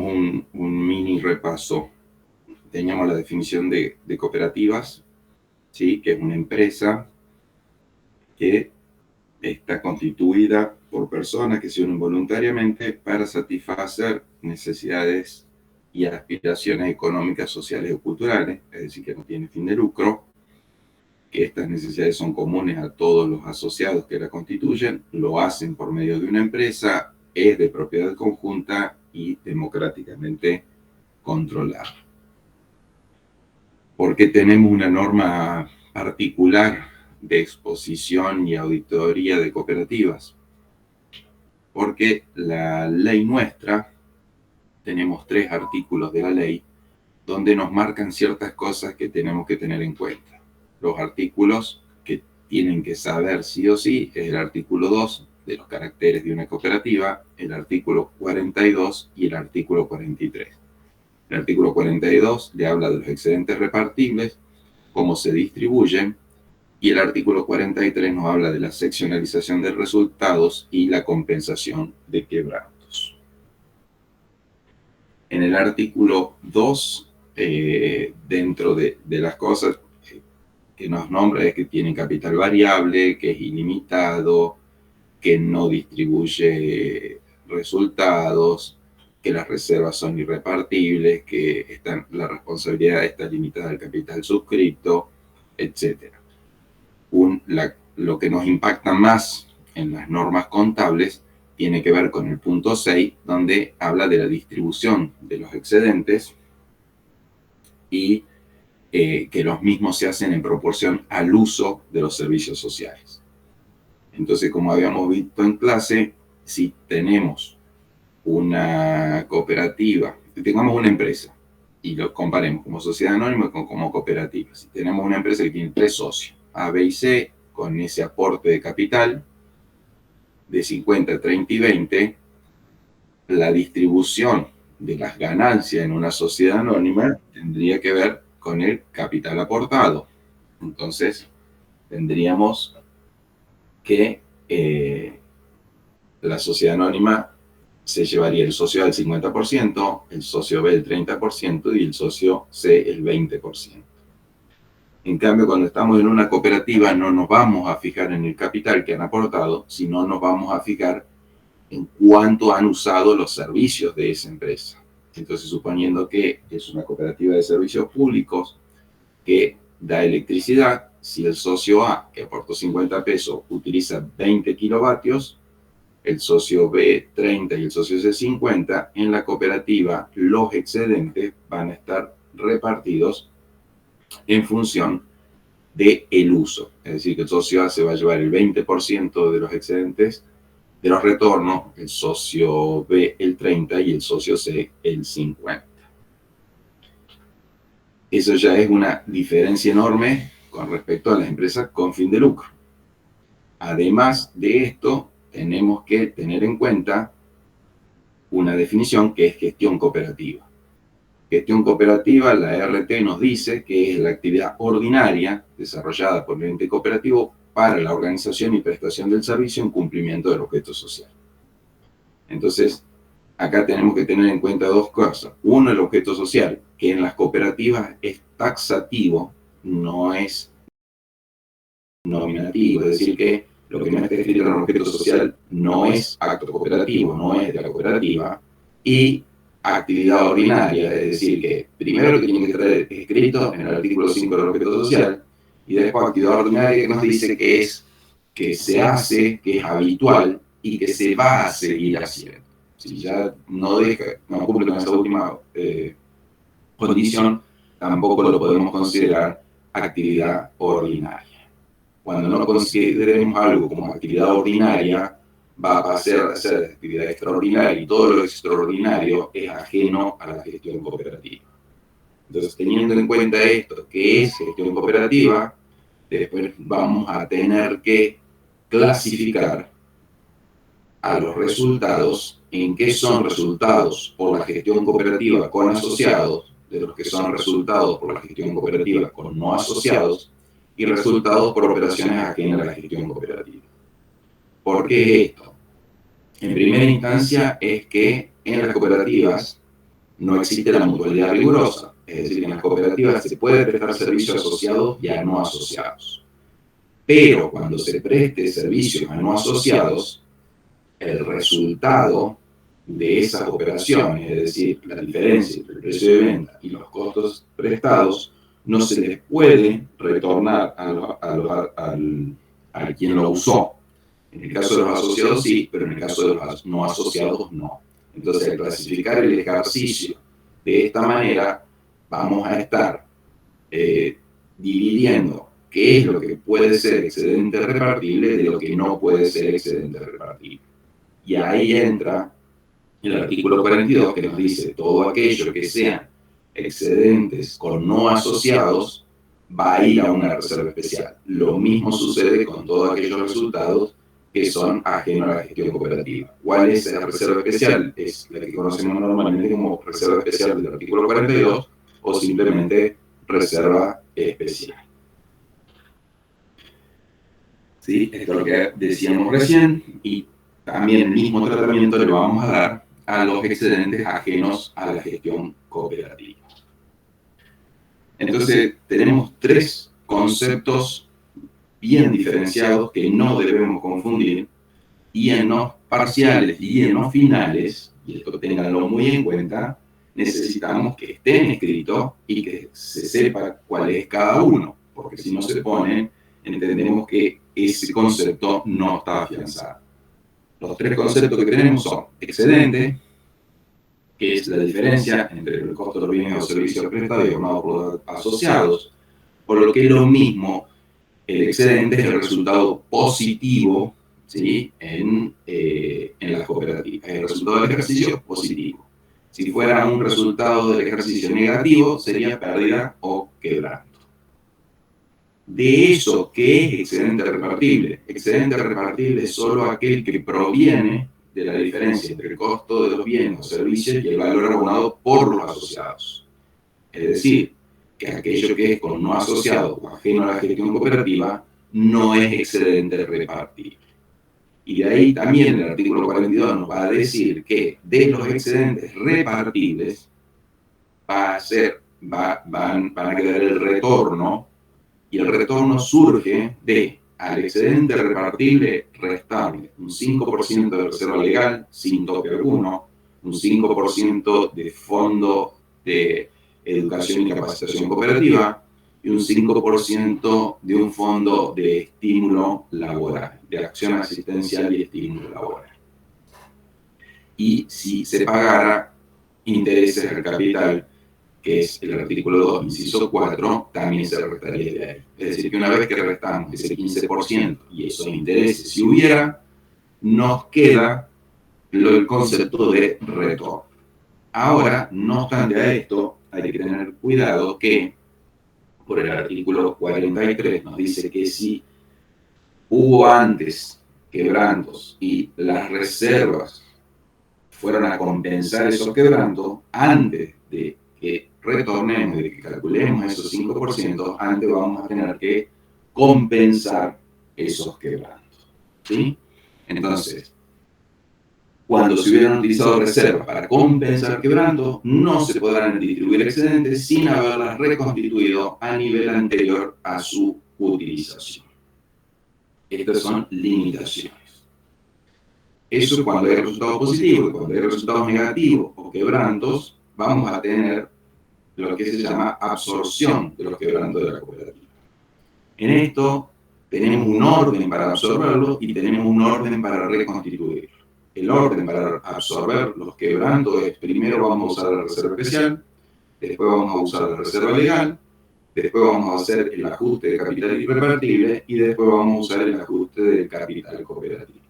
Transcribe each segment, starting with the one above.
un mini repaso. Teníamos la definición de cooperativas, ¿sí? Que es una empresa que está constituida por personas que se unen voluntariamente para satisfacer necesidades y aspiraciones económicas, sociales o culturales, es decir, que no tiene fin de lucro, que estas necesidades son comunes a todos los asociados que la constituyen, lo hacen por medio de una empresa, es de propiedad conjunta y democráticamente controlada. Porque tenemos una norma particular de exposición y auditoría de cooperativas. Porque la ley nuestra, tenemos 3 artículos de la ley donde nos marcan ciertas cosas que tenemos que tener en cuenta. Los artículos que tienen que saber sí o sí es el artículo 2 de los caracteres de una cooperativa, el artículo 42 y el artículo 43. El artículo 42 le habla de los excedentes repartibles, cómo se distribuyen, y el artículo 43 nos habla de la seccionalización de resultados y la compensación de quebrantos. En el artículo 2, dentro de las cosas que nos nombra, es que tienen capital variable, que es ilimitado, que no distribuye resultados, que las reservas son irrepartibles, que la responsabilidad está limitada al capital suscrito, etc. Lo que nos impacta más en las normas contables tiene que ver con el punto 6, donde habla de la distribución de los excedentes y que los mismos se hacen en proporción al uso de los servicios sociales. Entonces, como habíamos visto en clase, si tenemos una cooperativa, tengamos una empresa, y lo comparemos como sociedad anónima como cooperativa. Si tenemos una empresa que tiene 3 socios, A, B y C, con ese aporte de capital de 50, 30 y 20, la distribución de las ganancias en una sociedad anónima tendría que ver con el capital aportado. Entonces, tendríamos que la sociedad anónima se llevaría el socio al 50%, el socio B el 30% y el socio C el 20%. En cambio, cuando estamos en una cooperativa no nos vamos a fijar en el capital que han aportado, sino nos vamos a fijar en cuánto han usado los servicios de esa empresa. Entonces, suponiendo que es una cooperativa de servicios públicos que da electricidad, si el socio A, que aportó 50 pesos, utiliza 20 kilovatios, el socio B 30 y el socio C 50, en la cooperativa los excedentes van a estar repartidos en función del uso. Es decir, que el socio A se va a llevar el 20% de los excedentes de los retornos, el socio B el 30% y el socio C el 50%. Eso ya es una diferencia enorme con respecto a las empresas con fin de lucro. Además de esto, tenemos que tener en cuenta una definición que es gestión cooperativa. Gestión cooperativa, la RT nos dice que es la actividad ordinaria desarrollada por el ente cooperativo para la organización y prestación del servicio en cumplimiento del objeto social. Entonces, acá tenemos que tener en cuenta 2 cosas. Uno, el objeto social, que en las cooperativas es taxativo, no es nominativo, es decir, que lo que no está escrito en el objeto social no es acto cooperativo, no es de la cooperativa, y actividad ordinaria, es decir, que primero que tiene que estar escrito en el artículo 5 del objeto social, y después actividad ordinaria que nos dice que es que se hace, que es habitual y que se va a seguir haciendo. Si ya no cumple con esa última condición, tampoco lo podemos considerar actividad ordinaria. Cuando no consideremos algo como actividad ordinaria, va a pasar a ser actividad extraordinaria, y todo lo extraordinario es ajeno a la gestión cooperativa. Entonces, teniendo en cuenta esto, que es gestión cooperativa, después vamos a tener que clasificar a los resultados en qué son resultados por la gestión cooperativa con asociados, de los que son resultados por la gestión cooperativa con no asociados, y resultados por operaciones ajenas a la gestión cooperativa. ¿Por qué esto? En primera instancia es que en las cooperativas no existe la mutualidad rigurosa, es decir, que en las cooperativas se puede prestar servicio a asociados y a no asociados. Pero cuando se preste servicio a no asociados, el resultado de esas operaciones, es decir, la diferencia entre el precio de venta y los costos prestados, no se les puede retornar a quien lo usó. En el caso de los asociados sí, pero en el caso de los no asociados no. Entonces, al clasificar el ejercicio de esta manera, vamos a estar dividiendo qué es lo que puede ser excedente repartible de lo que no puede ser excedente repartible. Y ahí entra el artículo 42 que nos dice todo aquello que sean excedentes con no asociados va a ir a una reserva especial. Lo mismo sucede con todos aquellos resultados que son ajenos a la gestión cooperativa. ¿Cuál es la reserva especial? Es la que conocemos normalmente como reserva especial del artículo 42 o simplemente reserva especial. ¿Sí? Esto es lo que decíamos recién, y también el mismo tratamiento le vamos a dar a los excedentes ajenos a la gestión cooperativa. Entonces, tenemos tres conceptos bien diferenciados que no debemos confundir, y en los parciales y en los finales, y esto ténganlo muy en cuenta, necesitamos que estén escritos y que se sepa cuál es cada uno, porque si no se ponen, entendemos que ese concepto no está afianzado. Los tres conceptos que tenemos son excedente, que es la diferencia entre el costo de los bienes o servicios prestados y abonados por los asociados, por lo que es lo mismo, el excedente es el resultado positivo, ¿sí? en las cooperativas. El resultado del ejercicio positivo. Si fuera un resultado del ejercicio negativo, sería pérdida o quebranto. De eso, ¿qué es excedente repartible? Excedente repartible es solo aquel que proviene de la diferencia entre el costo de los bienes o servicios y el valor abonado por los asociados. Es decir, que aquello que es con no asociado o ajeno a la gestión cooperativa no es excedente repartible. Y de ahí también el artículo 42 nos va a decir que de los excedentes repartibles van a quedar el retorno, y el retorno surge de al excedente repartible restarle un 5% de reserva legal sin tope alguno, un 5% de fondo de educación y capacitación cooperativa y un 5% de un fondo de estímulo laboral, de acción asistencial y estímulo laboral. Y si se pagara intereses al capital, que es el artículo 2, inciso 4, también se restaría de ahí. Es decir, que una vez que restamos ese 15% y esos intereses, si hubiera, nos queda el concepto de retorno. Ahora, no obstante a esto, hay que tener cuidado que por el artículo 43 nos dice que si hubo antes quebrantos y las reservas fueron a compensar esos quebrantos, antes de que retornemos, de que calculemos esos 5%, antes vamos a tener que compensar esos quebrantos. ¿Sí? Entonces, cuando se hubieran utilizado reservas para compensar quebrantos, no se podrán distribuir excedentes sin haberlas reconstituido a nivel anterior a su utilización. Estas son limitaciones. Eso cuando hay resultados positivos. Cuando hay resultados negativos o quebrantos, vamos a tener lo que se llama absorción de los quebrantos de la cooperativa. En esto tenemos un orden para absorberlo y tenemos un orden para reconstituirlo. El orden para absorber los quebrantos es: primero vamos a usar la reserva especial, después vamos a usar la reserva legal, después vamos a hacer el ajuste de capital irrepartible y después vamos a usar el ajuste del capital cooperativo.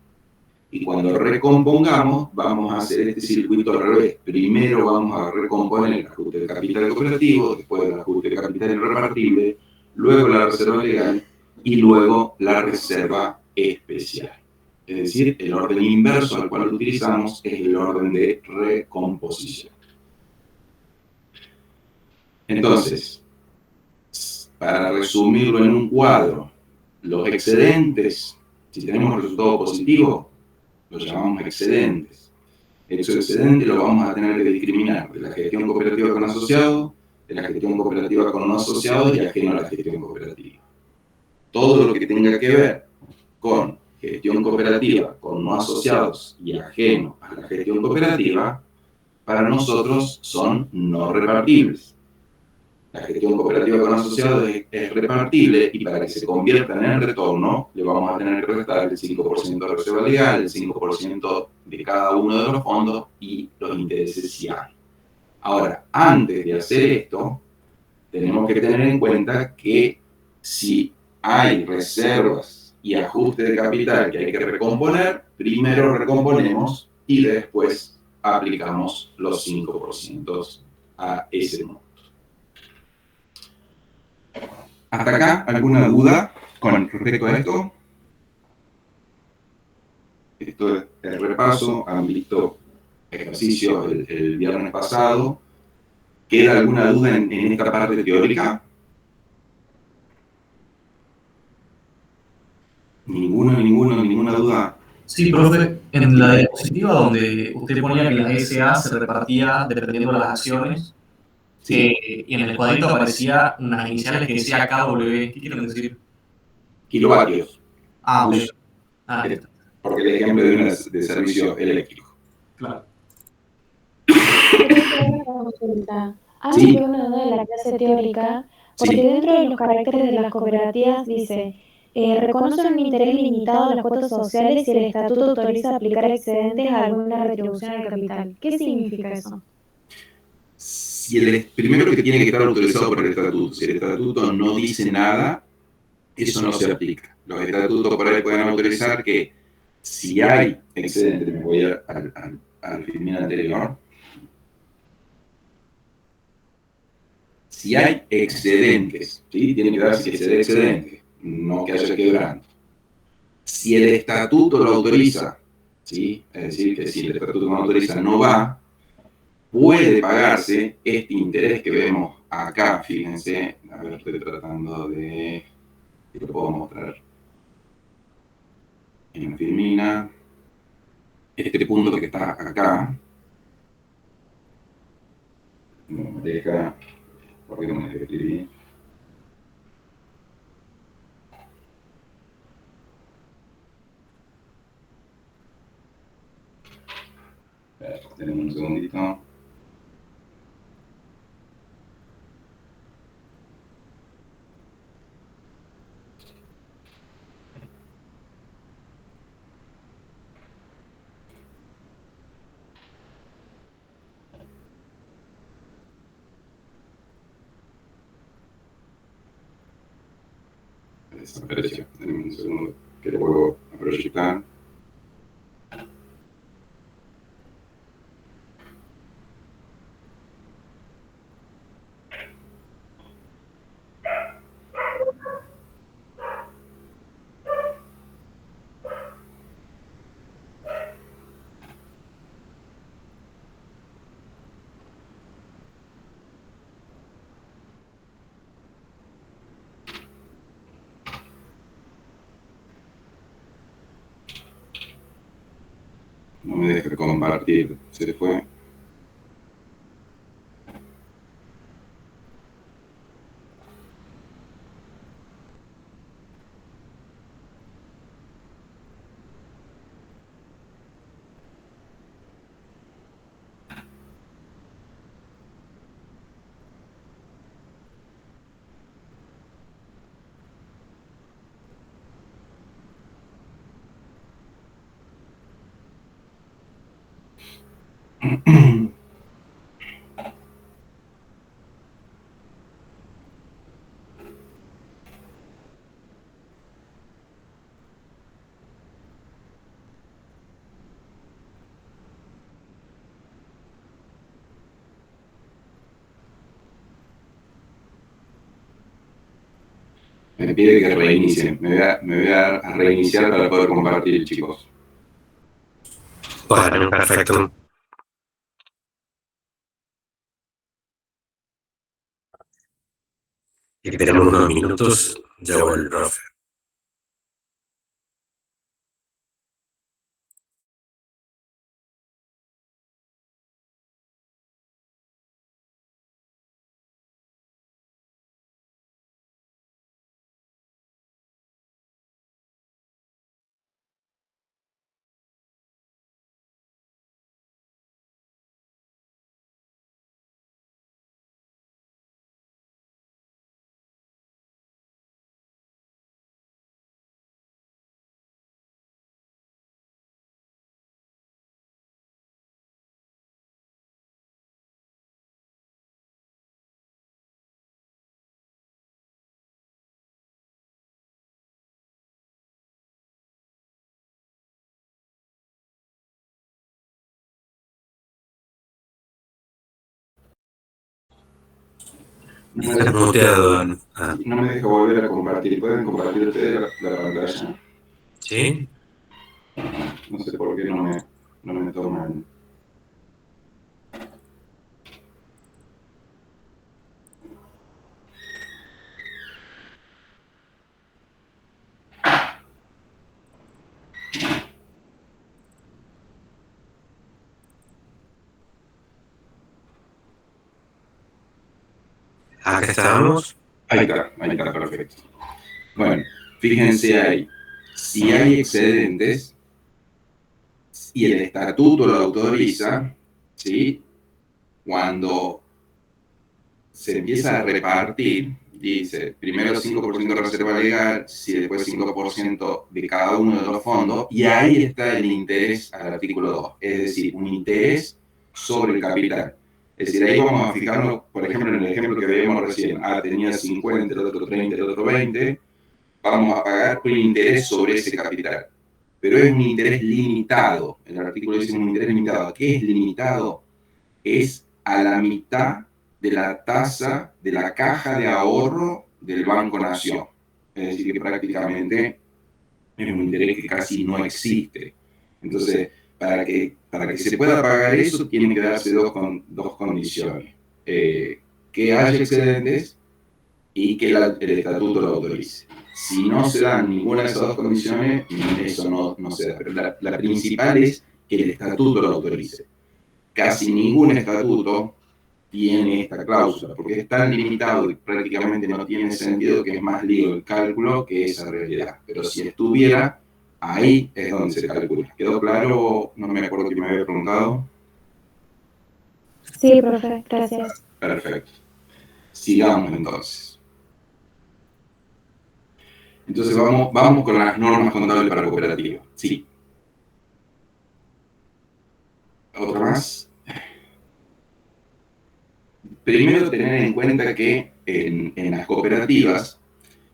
Y cuando recompongamos, vamos a hacer este circuito al revés. Primero vamos a recomponer el ajuste del capital cooperativo, después el ajuste del capital irrepartible, luego la reserva legal y luego la reserva especial. Es decir, el orden inverso al cual utilizamos es el orden de recomposición. Entonces, para resumirlo en un cuadro, los excedentes, si tenemos resultado positivo, los llamamos excedentes. El excedente lo vamos a tener que discriminar de la gestión cooperativa con asociados, de la gestión cooperativa con no asociados y ajeno a la gestión cooperativa. Todo lo que tenga que ver con gestión cooperativa, con no asociados y ajeno a la gestión cooperativa, para nosotros son no repartibles. La gestión cooperativa con asociados es repartible y para que se conviertan en retorno le vamos a tener que restar el 5% de reserva legal, el 5% de cada uno de los fondos y los intereses si hay. Ahora, antes de hacer esto, tenemos que tener en cuenta que si hay reservas y ajuste de capital que hay que recomponer, primero recomponemos y después aplicamos los 5% a ese monto. ¿Hasta acá alguna duda con respecto a esto? Esto es el repaso, han visto ejercicios el viernes pasado. ¿Queda alguna duda en esta parte teórica? Ninguna duda. Sí, profe, en la diapositiva donde usted ponía que la SA se repartía dependiendo de las acciones, Sí. y en el cuadrito aparecía unas iniciales que decía KW. ¿Qué quieren decir? Kilovatios. Ah, ok. Ah, porque el ejemplo de servicio eléctrico. claro. Una consulta. Algo Sí. que uno da en la clase teórica, porque Sí. dentro de los caracteres de las cooperativas dice, reconocen un interés limitado a las cuotas sociales y el estatuto autoriza aplicar excedentes a alguna retribución al capital. ¿Qué significa eso? Si primero que tiene que estar autorizado por el estatuto. Si el estatuto no dice nada, eso no se aplica. Los estatutos por ahí pueden autorizar que si hay excedente, me voy al filmín anterior, si hay excedentes, ¿sí? Tiene que darse que se dé excedente, no que haya quebrando. Si el estatuto lo autoriza, ¿sí? Es decir, que si el estatuto no autoriza, no va, puede pagarse este interés que vemos acá, fíjense, a ver, estoy tratando de, si lo puedo mostrar en Firmina, este punto que está acá, no me deja, ¿por qué no me deja escribir? Tenemos un segundito. Desapareció. Denme un segundo que lo vuelvo a proyectar. No me deja compartir, se fue. Me pide que reinicie. Me voy a reiniciar para poder compartir, chicos. Bueno, perfecto. Esperamos unos minutos, ya vuelve el profe. Estás muteado. No me deja volver a compartir. ¿Pueden compartir ustedes la pantalla? ¿Sí? No sé por qué no me toman. Acá estamos. Ahí está, perfecto. Bueno, fíjense ahí. Si hay excedentes y el estatuto lo autoriza, ¿sí? Cuando se empieza a repartir, dice, primero 5% de reserva legal, si después 5% de cada uno de los fondos, y ahí está el interés al artículo 2, es decir, un interés sobre el capital. Es decir, ahí vamos a fijarnos, por ejemplo, en el ejemplo que veíamos recién, tenía 50, el otro 30, el otro 20, vamos a pagar un interés sobre ese capital. Pero es un interés limitado, el artículo dice un interés limitado. ¿Qué es limitado? Es a la mitad de la tasa de la caja de ahorro del Banco Nación. Es decir, que prácticamente es un interés que casi no existe. Entonces, para que se pueda pagar eso, tienen que darse dos condiciones. Que haya excedentes y que el estatuto lo autorice. Si no se dan ninguna de esas dos condiciones, eso no se da. Pero la principal es que el estatuto lo autorice. Casi ningún estatuto tiene esta cláusula, porque es tan limitado y prácticamente no tiene sentido que es más lío el cálculo que esa realidad. Pero si estuviera, ahí es donde se calcula. ¿Quedó claro? No me acuerdo que me había preguntado. Sí, profe, gracias. Perfecto. Sigamos entonces. Entonces vamos con las normas contables para cooperativa. Sí. ¿Otra más? Primero, tener en cuenta que en las cooperativas,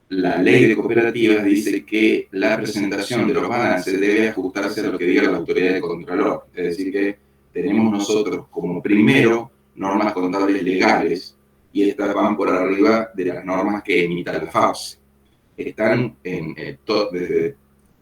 la ley de cooperativas dice que la presentación de los balances debe ajustarse a lo que diga la autoridad de Contralor. Es decir, que tenemos nosotros como primero normas contables legales y estas van por arriba de las normas que emita la FAPSE. Están desde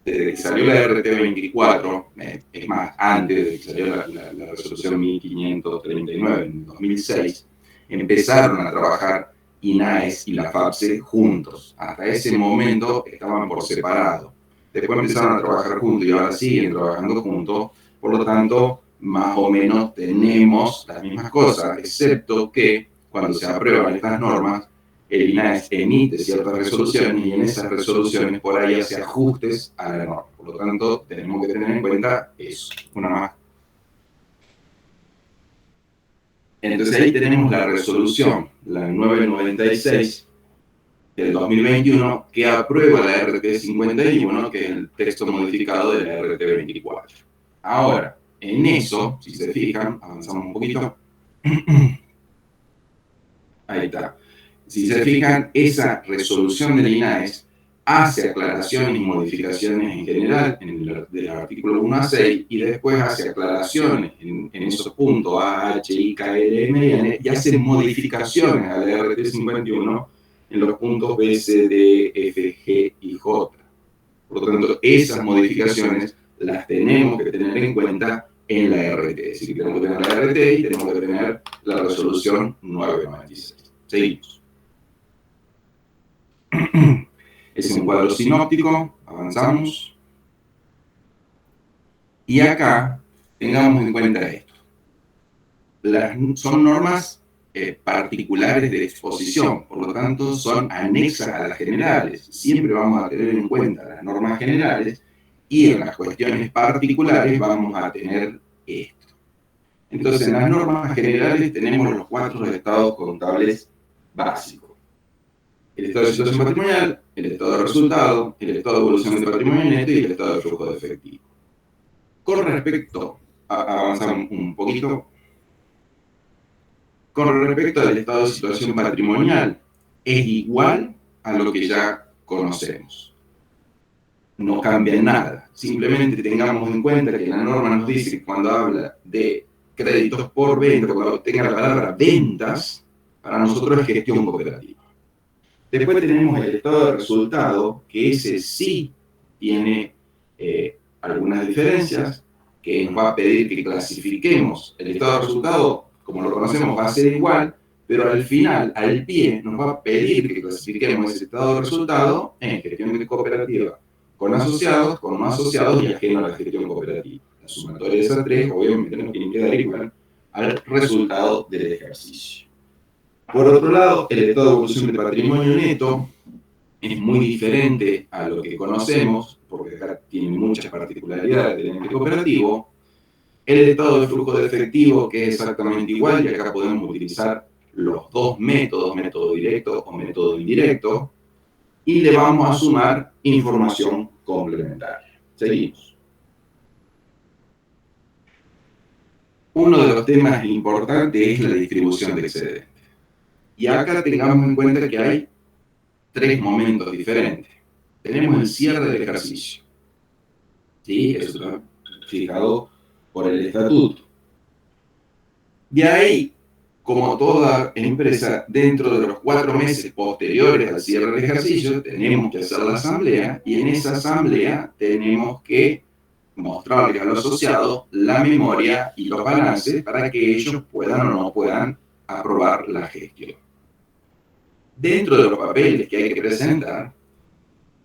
que salió la RT24, es más, antes de que salió la resolución 1539 en 2006, empezaron a trabajar INAES y la FAPSE juntos. Hasta ese momento estaban por separado. Después empezaron a trabajar juntos y ahora siguen trabajando juntos. Por lo tanto, más o menos tenemos las mismas cosas, excepto que cuando se aprueban estas normas, el INAES emite ciertas resoluciones y en esas resoluciones por ahí hace ajustes a la norma. Por lo tanto, tenemos que tener en cuenta eso. Una más. Entonces ahí tenemos la resolución, la 996 del 2021, que aprueba la RT51, que es el texto modificado de la RT24. Ahora, en eso, si se fijan, avanzamos un poquito. Ahí está. Si se fijan, esa resolución del INAES hace aclaraciones y modificaciones en general del artículo 1 a 6 y después hace aclaraciones en esos puntos A, H, I, K, L, M, N y hace modificaciones a la RT 51 en los puntos B, C, D, F, G y J. Por lo tanto, esas modificaciones las tenemos que tener en cuenta en la RT. Es decir, tenemos que tener la RT y tenemos que tener la resolución 996. Seguimos. Es un cuadro sinóptico, avanzamos. Y acá tengamos en cuenta esto. Son normas particulares de exposición, por lo tanto son anexas a las generales. Siempre vamos a tener en cuenta las normas generales y en las cuestiones particulares vamos a tener esto. Entonces, en las normas generales tenemos los 4 estados contables básicos. El estado de situación patrimonial, el estado de resultado, el estado de evolución del patrimonio neto y el estado de flujo de efectivo. Con respecto, avanzar un poquito, con respecto al estado de situación patrimonial, es igual a lo que ya conocemos. No cambia nada. Simplemente tengamos en cuenta que la norma nos dice que cuando habla de créditos por venta, cuando tenga la palabra ventas, para nosotros es gestión cooperativa. Después tenemos el estado de resultado, que ese sí tiene algunas diferencias, que nos va a pedir que clasifiquemos el estado de resultado, como lo conocemos, va a ser igual, pero al final, al pie, nos va a pedir que clasifiquemos ese estado de resultado en gestión cooperativa con asociados, con no asociados y ajeno a la gestión cooperativa. La sumatoria de esas tres, obviamente, nos tiene que dar igual al resultado del ejercicio. Por otro lado, el estado de evolución del patrimonio neto es muy diferente a lo que conocemos, porque acá tiene muchas particularidades del ente cooperativo. El estado de flujo de efectivo, que es exactamente igual, y acá podemos utilizar los dos métodos, método directo o método indirecto, y le vamos a sumar información complementaria. Seguimos. Uno de los temas importantes es la distribución de excedentes. Y acá tengamos en cuenta que hay tres momentos diferentes. Tenemos el cierre del ejercicio. ¿Sí? Eso está fijado por el estatuto. De ahí, como toda empresa, dentro de los 4 meses posteriores al cierre del ejercicio, tenemos que hacer la asamblea, y en esa asamblea tenemos que mostrarles a los asociados la memoria y los balances para que ellos puedan o no puedan aprobar la gestión. Dentro de los papeles que hay que presentar,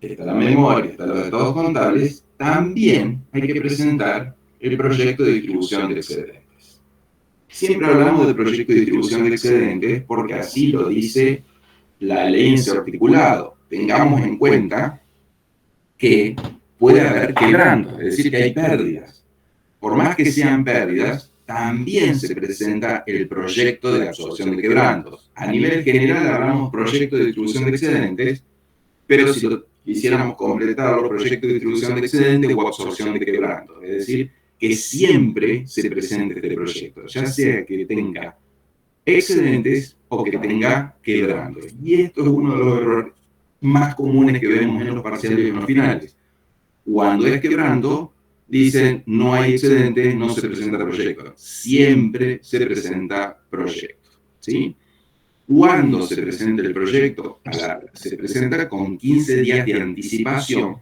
está la memoria, están los estados contables, también hay que presentar el proyecto de distribución de excedentes. Siempre hablamos de proyecto de distribución de excedentes porque así lo dice la ley en su articulado. Tengamos en cuenta que puede haber quebrantos, es decir, que hay pérdidas. Por más que sean pérdidas, también se presenta el proyecto de absorción de quebrantos. A nivel general hablamos proyecto de distribución de excedentes, pero si lo quisiéramos completarlo, proyecto de distribución de excedentes o absorción de quebrantos. Es decir, que siempre se presente este proyecto, ya sea que tenga excedentes o que tenga quebrantos. Y esto es uno de los errores más comunes que vemos en los parciales y en los finales. Cuando es quebranto, dicen no hay excedentes, no se presenta proyecto. Siempre se presenta proyecto, ¿sí? Cuando se presenta el proyecto, se presenta con 15 días de anticipación,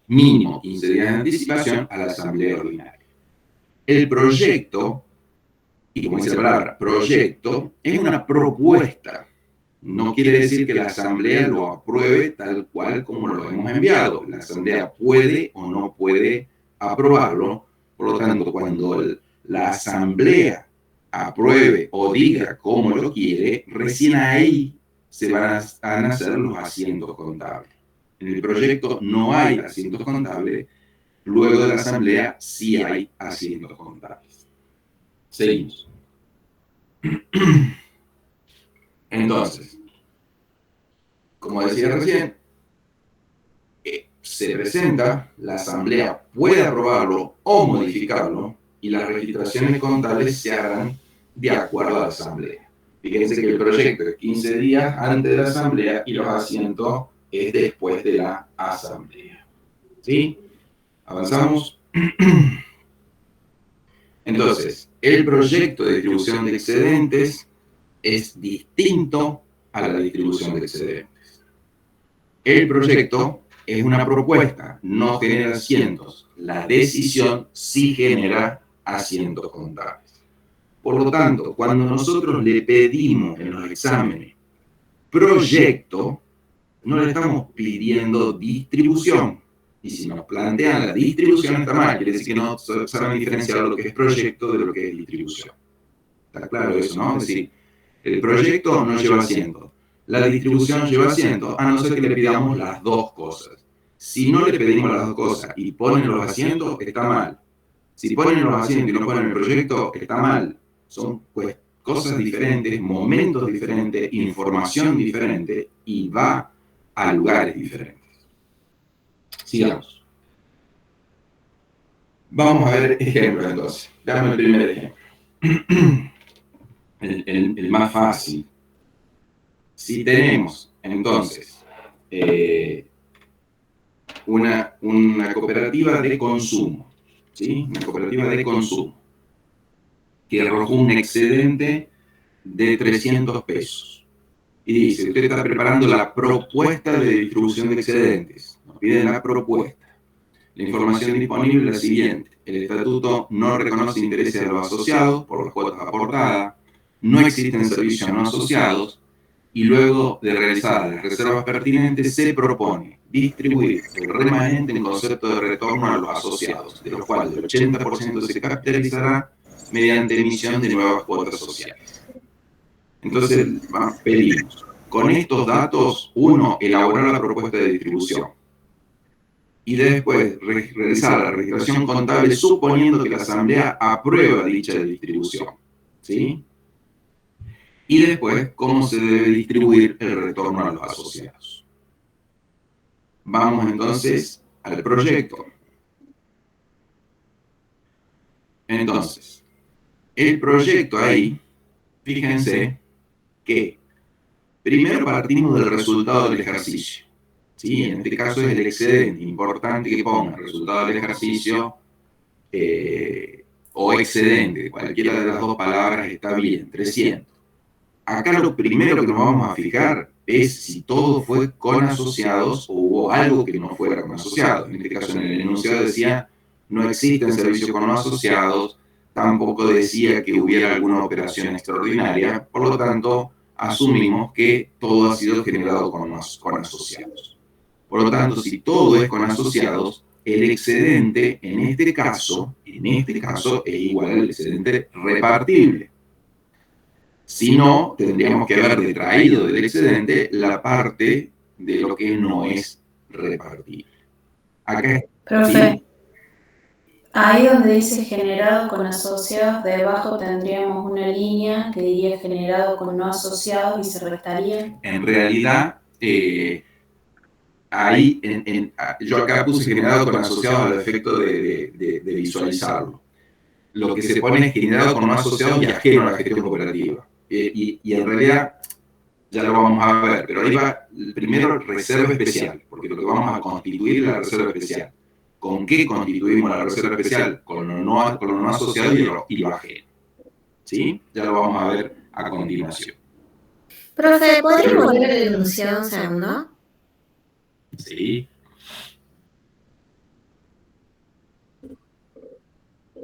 mínimo 15 días de anticipación a la asamblea ordinaria. El proyecto, y como dice la palabra, proyecto, es una propuesta. No quiere decir que la asamblea lo apruebe tal cual como lo hemos enviado. La asamblea puede o no puede aprobarlo. Por lo tanto, cuando la asamblea apruebe o diga cómo lo quiere, recién ahí se van a nacer los asientos contables. En el proyecto no hay asientos contables, luego de la asamblea sí hay asientos contables. Seguimos. Entonces, como decía recién, se presenta, la asamblea puede aprobarlo o modificarlo, y las registraciones contables se harán de acuerdo a la asamblea. Fíjense que el proyecto es 15 días antes de la asamblea y los asientos es después de la asamblea. ¿Sí? Avanzamos. Entonces, el proyecto de distribución de excedentes es distinto a la distribución de excedentes. El proyecto es una propuesta, no genera asientos. La decisión sí genera asientos contables. Por lo tanto, cuando nosotros le pedimos en los exámenes proyecto, no le estamos pidiendo distribución. Y si nos plantean la distribución está mal, quiere decir que no saben diferenciar lo que es proyecto de lo que es distribución. ¿Está claro eso, no? Es decir, el proyecto no lleva asiento, la distribución lleva asiento, a no ser que le pidamos las dos cosas. Si no le pedimos las dos cosas y ponen los asientos, está mal. Si ponen los asientos y no ponen el proyecto, está mal. Son pues cosas diferentes, momentos diferentes, información diferente y va a lugares diferentes. Sigamos. Vamos a ver ejemplos entonces. Veamos el primer ejemplo. El más fácil. Si tenemos entonces una cooperativa de consumo, ¿sí? Una cooperativa de consumo que arrojó un excedente de 300 pesos. Y dice, usted está preparando la propuesta de distribución de excedentes. Nos piden la propuesta. La información disponible es la siguiente. El estatuto no reconoce intereses de los asociados por las cuotas aportadas, no existen servicios no asociados, y luego de realizadas las reservas pertinentes se propone distribuir el remanente en concepto de retorno a los asociados, de los cuales el 80% se capitalizará mediante emisión de nuevas cuotas sociales. Entonces, pedimos, con estos datos, uno, elaborar la propuesta de distribución y después realizar la registración contable suponiendo que la Asamblea aprueba dicha distribución, ¿sí? Y después, cómo se debe distribuir el retorno a los asociados. Vamos entonces al proyecto. Entonces, el proyecto ahí, fíjense que primero partimos del resultado del ejercicio. ¿Sí? En este caso es el excedente. Importante que ponga el resultado del ejercicio o excedente. Cualquiera de las dos palabras está bien, 300. Acá lo primero que nos vamos a fijar es si todo fue con asociados o hubo algo que no fuera con asociados. En este caso, en el enunciado decía, no existen servicios con los asociados, tampoco decía que hubiera alguna operación extraordinaria, por lo tanto, asumimos que todo ha sido generado con asociados. Por lo tanto, si todo es con asociados, el excedente, en este caso, es igual al excedente repartible. Si no, tendríamos que haber detraído del excedente la parte de lo que no es repartible. Acá, Profe, ¿sí? ahí donde dice generado con asociados, debajo tendríamos una línea que diría generado con no asociados y se restaría. En realidad, ahí, yo acá puse generado con asociados al efecto de visualizarlo. Lo que se pone es generado con no asociados y ajeno a la gestión cooperativa. Y en realidad, ya lo vamos a ver, pero ahí va primero reserva especial, porque lo que vamos a constituir es la reserva especial. ¿Con qué constituimos la reserva especial? Con lo no asociado y lo ajeno. ¿Sí? Ya lo vamos a ver a continuación. Profe, ¿podría volver al enunciado un segundo? ¿Sí?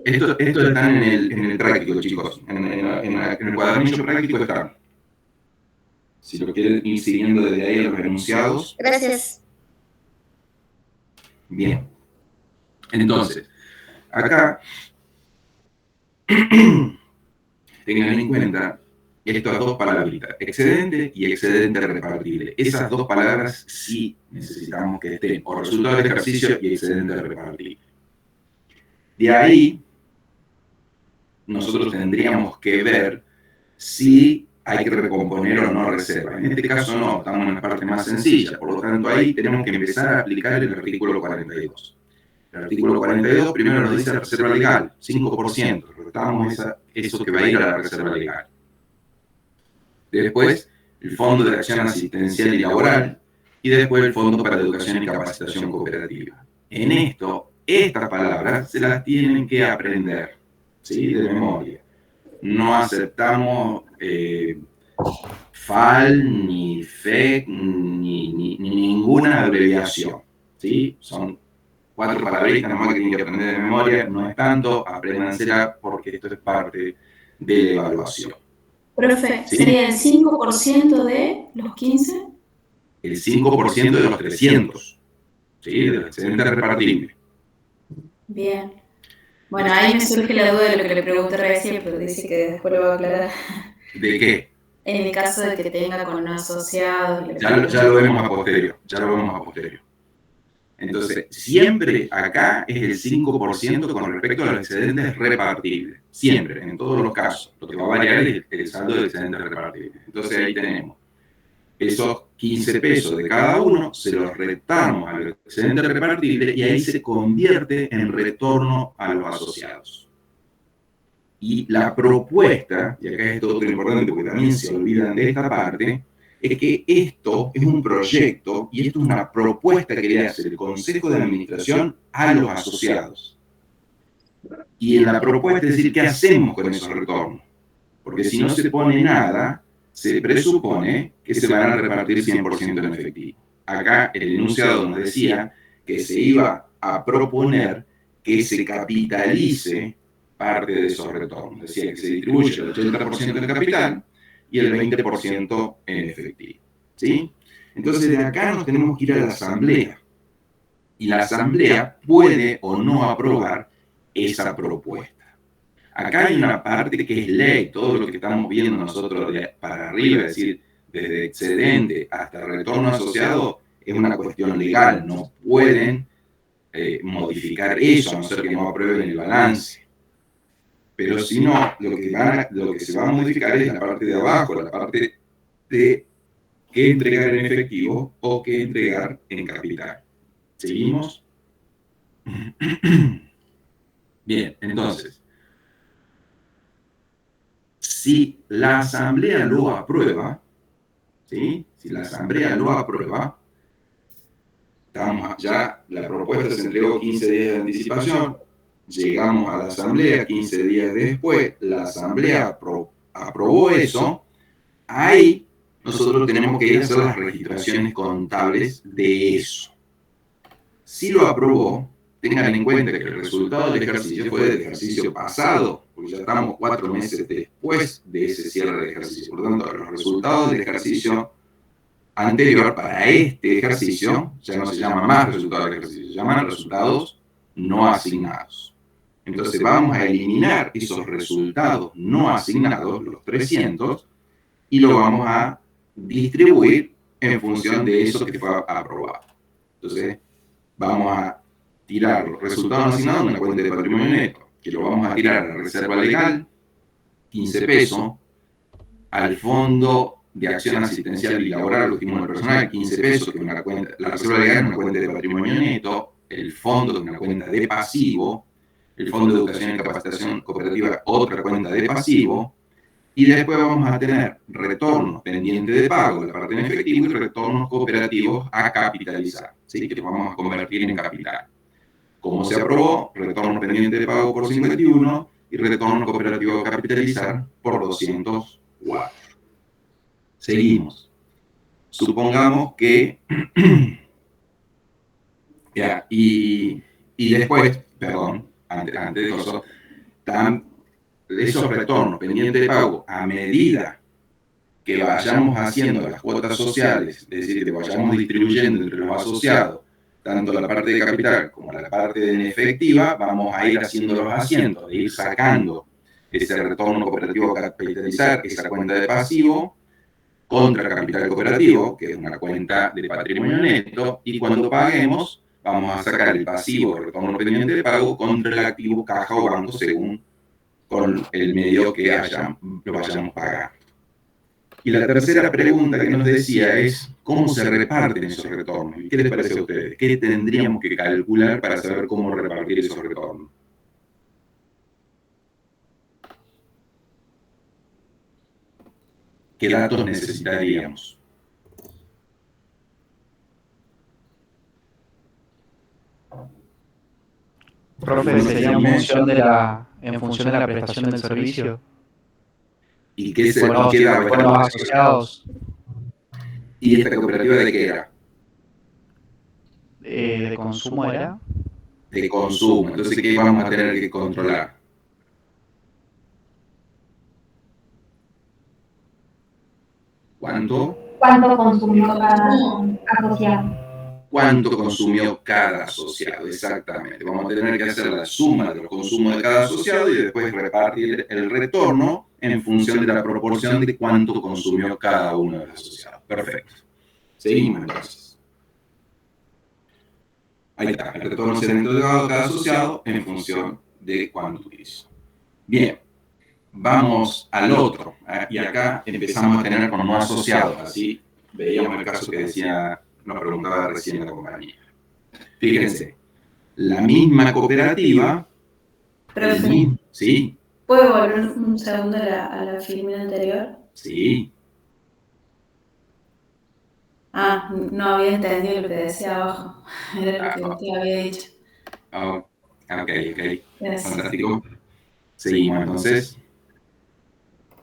Esto está en el práctico, chicos. En el cuadernillo práctico está. Si lo quieren ir siguiendo desde ahí a los enunciados. Gracias. Bien. Entonces, acá tengan en cuenta estas dos palabritas, excedente y excedente repartible. Esas dos palabras sí necesitamos que estén, o resultado del ejercicio y excedente repartible. De ahí, nosotros tendríamos que ver si hay que recomponer o no reserva. En este caso no, estamos en la parte más sencilla, por lo tanto ahí tenemos que empezar a aplicar el artículo 42. El artículo 42 primero nos dice reserva legal, 5%, retamos eso que va a ir a la reserva legal. Después, el Fondo de Acción Asistencial y Laboral, y después el Fondo para Educación y Capacitación Cooperativa. En esto, estas palabras se las tienen que aprender, ¿sí? De memoria. No aceptamos FAL, ni FEC, ni ninguna abreviación, ¿sí? Son 4 palabritas nomás que tienen que aprender de memoria, no es tanto, apréndansela porque esto es parte de la evaluación. Profe, ¿Sí? ¿sería el 5% de los 15? El 5% de los 300, ¿sí? Del excedente repartible. Bien. Bueno, ahí me surge la duda de lo que le pregunté recién, pero dice que después lo va a aclarar. ¿De qué? En el caso de que tenga con no asociados. Ya lo vemos a posterior, Entonces, siempre acá es el 5% con respecto a los excedentes repartibles. Siempre, en todos los casos. Lo que va a variar es el saldo del excedente repartible. Entonces ahí tenemos esos 15 pesos de cada uno, se los restamos al excedente repartible y ahí se convierte en retorno a los asociados. Y la propuesta, y acá es todo importante porque también se olvidan de esta parte, es que esto es un proyecto y esto es una propuesta que le hace el Consejo de Administración a los asociados. Y en la propuesta es decir, ¿qué hacemos con esos retornos? Porque si no se pone nada, se presupone que se van a repartir 100% en efectivo. Acá el enunciado nos decía que se iba a proponer que se capitalice parte de esos retornos. Decía que se distribuye el 80% en capital y el 20% en efectivo. ¿Sí? Entonces de acá nos tenemos que ir a la asamblea. Y la asamblea puede o no aprobar esa propuesta. Acá hay una parte que es ley, todo lo que estamos viendo nosotros de para arriba, es decir, desde excedente hasta retorno asociado, es una cuestión legal, no pueden modificar eso, a no ser que no aprueben el balance. Pero si no, lo que se va a modificar es la parte de abajo, la parte de qué entregar en efectivo o qué entregar en capital. ¿Seguimos? Bien, entonces, si la asamblea lo aprueba, ¿sí? Si la asamblea lo aprueba, ya la propuesta se entregó 15 días de anticipación, llegamos a la asamblea 15 días después, la asamblea aprobó eso, ahí nosotros tenemos que ir a hacer las registraciones contables de eso. Si lo aprobó, tengan en cuenta que el resultado del ejercicio fue del ejercicio pasado, porque ya estamos 4 meses después de ese cierre de ejercicio. Por lo tanto, los resultados del ejercicio anterior para este ejercicio ya no se llaman más resultados del ejercicio, se llaman resultados no asignados. Entonces vamos a eliminar esos resultados no asignados, los 300, y lo vamos a distribuir en función de eso que fue aprobado. Entonces vamos a tirar los resultados no asignados en una cuenta de patrimonio neto, que lo vamos a tirar a la reserva legal, 15 pesos, al fondo de acción asistencial y laboral, lo último personal, 15 pesos, que es una cuenta, la reserva legal es una cuenta de patrimonio neto, el fondo es una cuenta de pasivo, el fondo de educación y capacitación cooperativa, otra cuenta de pasivo, y después vamos a tener retornos pendientes de pago, la parte en efectivo, y retornos cooperativos a capitalizar, ¿sí? Que los vamos a convertir en capital. Como se aprobó, retorno pendiente de pago por 51 y retorno cooperativo a capitalizar por 204. Seguimos. Supongamos que... ya, y después, perdón, antes de eso, esos retornos pendientes de pago, a medida que vayamos haciendo las cuotas sociales, es decir, que vayamos distribuyendo entre los asociados, tanto la parte de capital como la parte de efectiva, vamos a ir haciendo los asientos, de ir sacando ese retorno cooperativo a capitalizar, esa cuenta de pasivo, contra capital cooperativo, que es una cuenta de patrimonio neto, y cuando paguemos, vamos a sacar el pasivo de retorno pendiente de pago contra el activo caja o banco según con el medio que lo vayamos pagando. Y la tercera pregunta que nos decía es, ¿cómo se reparten esos retornos? ¿Qué les parece a ustedes? ¿Qué tendríamos que calcular para saber cómo repartir esos retornos? ¿Qué datos necesitaríamos? Profe, sería en función de la prestación del servicio. ¿Y qué se Con los asociados. ¿Y esta cooperativa de qué era? ¿De consumo era? De consumo. Entonces, ¿qué vamos a tener que controlar? ¿Cuánto consumió cada asociado? ¿Cuánto consumió cada asociado? Exactamente. Vamos a tener que hacer la suma de los consumos de cada asociado y después repartir el retorno en función de la proporción de cuánto consumió cada uno de los asociados. Perfecto. Seguimos entonces. Ahí está. El retorno será entregado a cada asociado en función de cuánto utilizó. Bien. Vamos al otro, y acá empezamos a tener con no asociados, así veíamos el caso que decía, nos preguntaba recién la compañía. Fíjense, la misma cooperativa... Profe, ¿sí? ¿puedo volver un segundo a la filmina anterior? Sí. Ah, no había entendido lo que decía abajo, era lo que usted había dicho. Ok. Gracias. Fantástico. Seguimos entonces.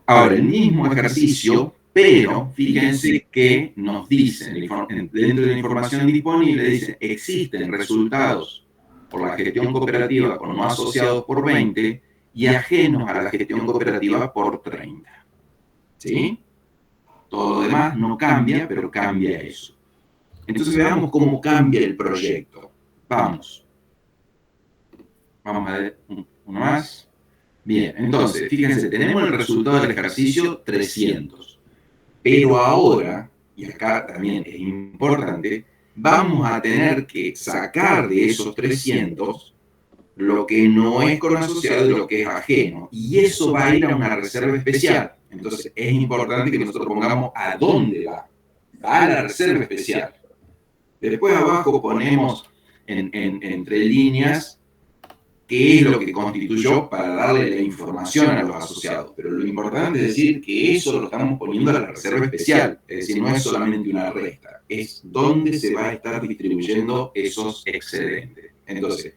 Ahora, el mismo ejercicio, pero fíjense que nos dicen, dentro de la información disponible, dice, existen resultados por la gestión cooperativa con no asociados por 20 y ajenos a la gestión cooperativa por 30. ¿Sí? Todo lo demás no cambia, pero cambia eso. Entonces veamos cómo cambia el proyecto. Vamos a ver uno más. Bien, entonces, fíjense, tenemos el resultado del ejercicio 300. Pero ahora, y acá también es importante, vamos a tener que sacar de esos 300 lo que no es con asociado y lo que es ajeno. Y eso va a ir a una reserva especial. Entonces, es importante que nosotros pongamos a dónde va. Va a la reserva especial. Después abajo ponemos entre líneas qué es lo que constituyó para darle la información a los asociados. Pero lo importante es decir que eso lo estamos poniendo a la reserva especial. Es decir, no es solamente una resta, es dónde se va a estar distribuyendo esos excedentes. Entonces,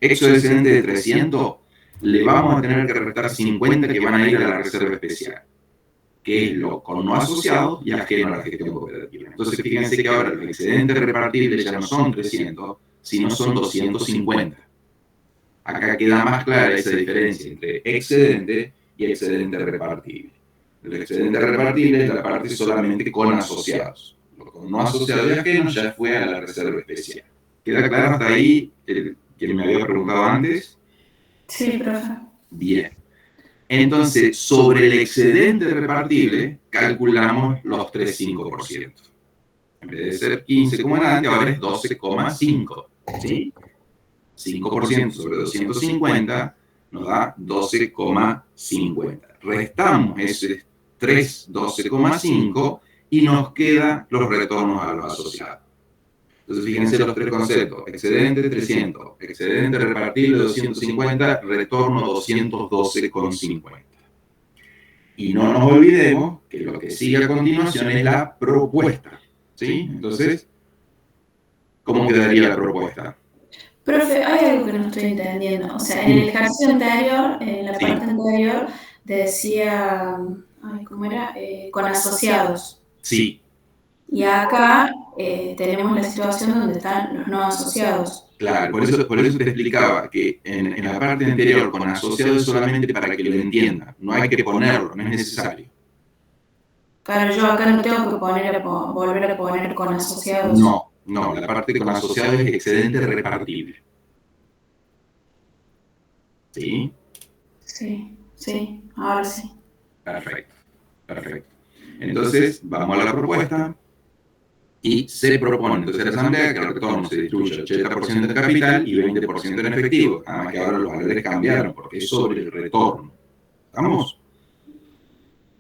excedente de 300, le vamos a tener que restar 50 que van a ir a la reserva especial, que es lo con no asociado y ajeno a la gestión cooperativa. Entonces, fíjense que ahora los excedentes repartibles ya no son 300, sino son 250. Acá queda más clara esa diferencia entre excedente y excedente repartible. El excedente repartible es la parte solamente con asociados. Lo con no asociado y ajeno ya fue a la reserva especial. ¿Queda claro hasta ahí quien me había preguntado antes? Sí, profe. Bien. Entonces, sobre el excedente repartible, calculamos los 3,5%. En vez de ser 15 como era antes, ahora es 12,5. ¿Sí? 5% sobre 250 nos da 12,50. Restamos ese 12,5 y nos quedan los retornos a los asociados. Entonces, fíjense los tres conceptos. Excedente 300, excedente repartible 250, retorno 212,50. Y no nos olvidemos que lo que sigue a continuación es la propuesta. ¿Sí? Entonces, ¿cómo quedaría la propuesta? Profe, hay algo que no estoy entendiendo. O sea, en el ejercicio anterior, en la parte anterior, decía, ¿cómo era? Con asociados. Sí. Y acá tenemos la situación donde están los no asociados. Claro, por eso te explicaba que en la parte anterior con asociados es solamente para que lo entiendan. No hay que ponerlo, no es necesario. Claro, yo acá no tengo que volver a poner con asociados. No, la parte con asociados es excedente repartible. ¿Sí? Sí, ahora sí. Perfecto. Entonces, vamos a la propuesta y se propone entonces a la Asamblea que el retorno se distribuya 80% en capital y 20% en efectivo. Además que ahora los valores cambiaron porque es sobre el retorno. ¿Estamos?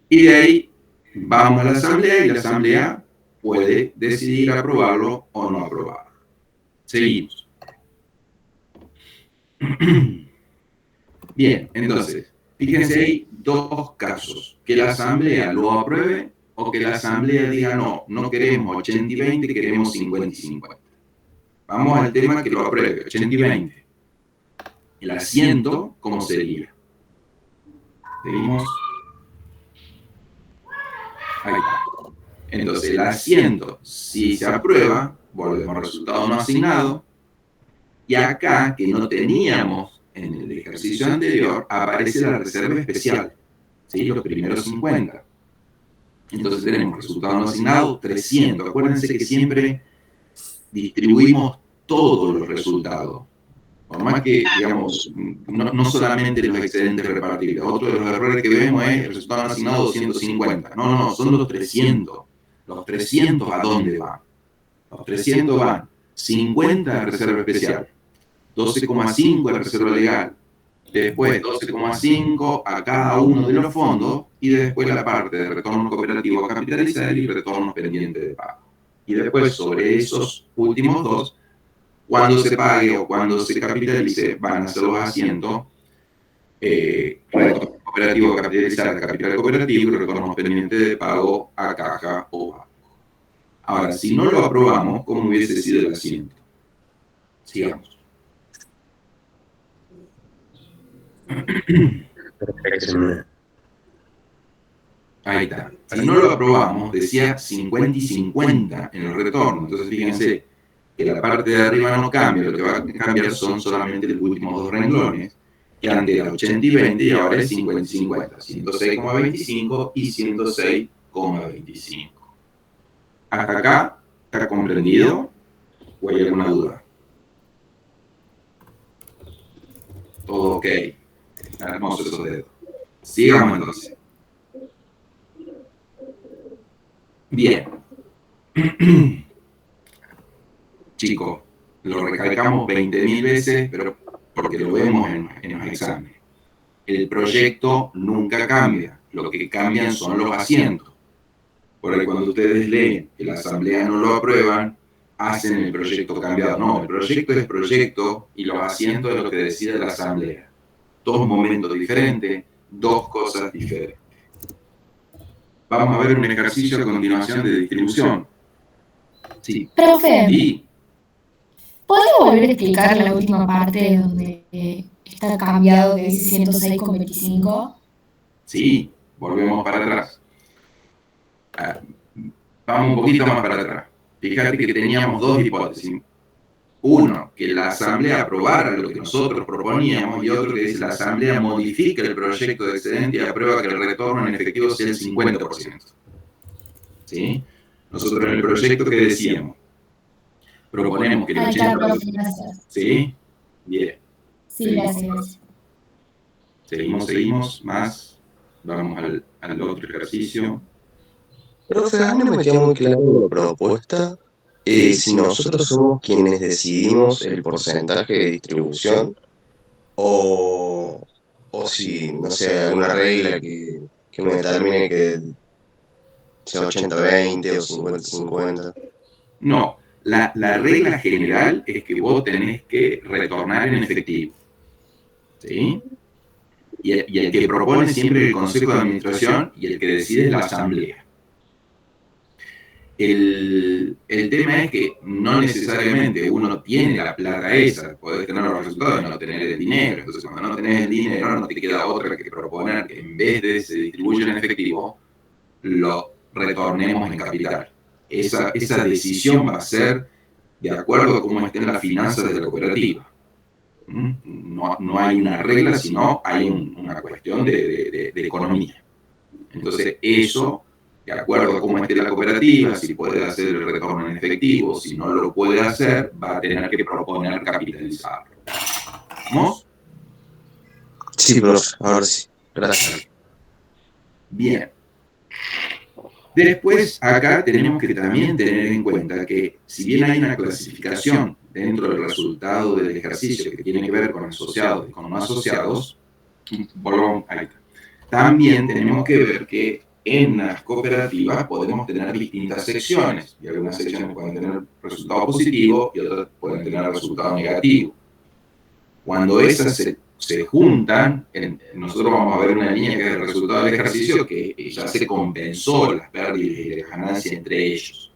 Y de ahí vamos a la Asamblea y la Asamblea puede decidir aprobarlo o no aprobarlo. Seguimos. Bien, entonces, fíjense, hay dos casos. Que la Asamblea lo apruebe o que la Asamblea diga no queremos 80 y 20, queremos 50 y 50. Vamos al tema que lo apruebe, 80 y 20. El asiento, ¿cómo sería? Seguimos. Ahí está. Entonces, el asiento, si se aprueba, volvemos al resultado no asignado. Y acá, que no teníamos en el ejercicio anterior, aparece la reserva especial. ¿Sí? Los primeros 50. Entonces tenemos resultado no asignado 300. Acuérdense que siempre distribuimos todos los resultados. Por más que, digamos, no solamente los excedentes repartibles. Otro de los errores que vemos es el resultado no asignado 250. No, son los 300. Los 300, ¿a dónde van? Los 300 van 50 a reserva especial, 12,5 a reserva legal, después 12,5 a cada uno de los fondos y después la parte de retorno cooperativo a capitalizar y retornos pendientes de pago. Y después sobre esos últimos dos, cuando se pague o cuando se capitalice, van a ser los asientos retorno cooperativo a capitalizar a capital cooperativo y retornos pendientes de pago a caja o banco. Ahora, si no lo aprobamos, ¿cómo hubiese sido el asiento? Sigamos. Perfecto. Ahí está. Si no lo aprobamos, decía 50 y 50 en el retorno. Entonces, fíjense que la parte de arriba no cambia, lo que va a cambiar son solamente los últimos dos renglones, que antes era 80 y 20 y ahora es 50 y 50, 106,25 y 106,25. ¿Hasta acá está comprendido o hay alguna duda? Todo ok. Hermoso esos dedos. Sigamos entonces. Bien. Chicos, lo recalcamos 20.000 veces, pero porque lo vemos en los exámenes. El proyecto nunca cambia, lo que cambian son los asientos. Por ahí cuando ustedes leen que la asamblea no lo aprueban, hacen el proyecto cambiado. No, el proyecto es proyecto y los asientos es lo que decide la asamblea. Dos momentos diferentes, dos cosas diferentes. Vamos a ver un ejercicio a continuación de distribución. Sí. Profe, Sí. ¿podría volver a explicar la última parte donde está cambiado que dice 106,25? Sí, volvemos para atrás. Vamos un poquito más para atrás. Fíjate que teníamos dos hipótesis. Uno, que la asamblea aprobara lo que nosotros proponíamos, y otro que dice la asamblea modifica el proyecto de excedente y aprueba que el retorno en efectivo sea el 50%. ¿Sí? Nosotros en el proyecto que decíamos, proponemos que el 80%... Gracias. ¿Sí? Bien. Sí, gracias. Seguimos, más. Vamos al otro ejercicio. Profe, a mí no me queda muy claro la propuesta. Si nosotros somos quienes decidimos el porcentaje de distribución, o si, no sé, alguna regla que me determine que sea 80-20 o 50-50. No, la regla general es que vos tenés que retornar en efectivo. ¿Sí? Y el que propone siempre es el Consejo de Administración y el que decide es la Asamblea. El tema es que no necesariamente uno tiene la plata esa, podés tener los resultados y no tener el dinero. Entonces, cuando no tenés el dinero, no te queda otra que proponer que en vez de se distribuya en efectivo, lo retornemos en capital. Esa decisión va a ser de acuerdo a cómo estén las finanzas de la cooperativa. No hay una regla, sino hay una cuestión de economía. Entonces, eso, de acuerdo a cómo esté la cooperativa, si puede hacer el retorno en efectivo, si no lo puede hacer, va a tener que proponer capitalizarlo. ¿Vamos? Sí, profe, ahora sí. Gracias. Bien. Después, acá tenemos que también tener en cuenta que, si bien hay una clasificación dentro del resultado del ejercicio que tiene que ver con asociados y con no asociados, volvamos ahí. También tenemos que ver que en las cooperativas podemos tener distintas secciones, y algunas secciones pueden tener resultado positivo y otras pueden tener resultado negativo. Cuando esas se juntan, nosotros vamos a ver una línea que es el resultado del ejercicio que ya se compensó las pérdidas y las ganancias entre ellos.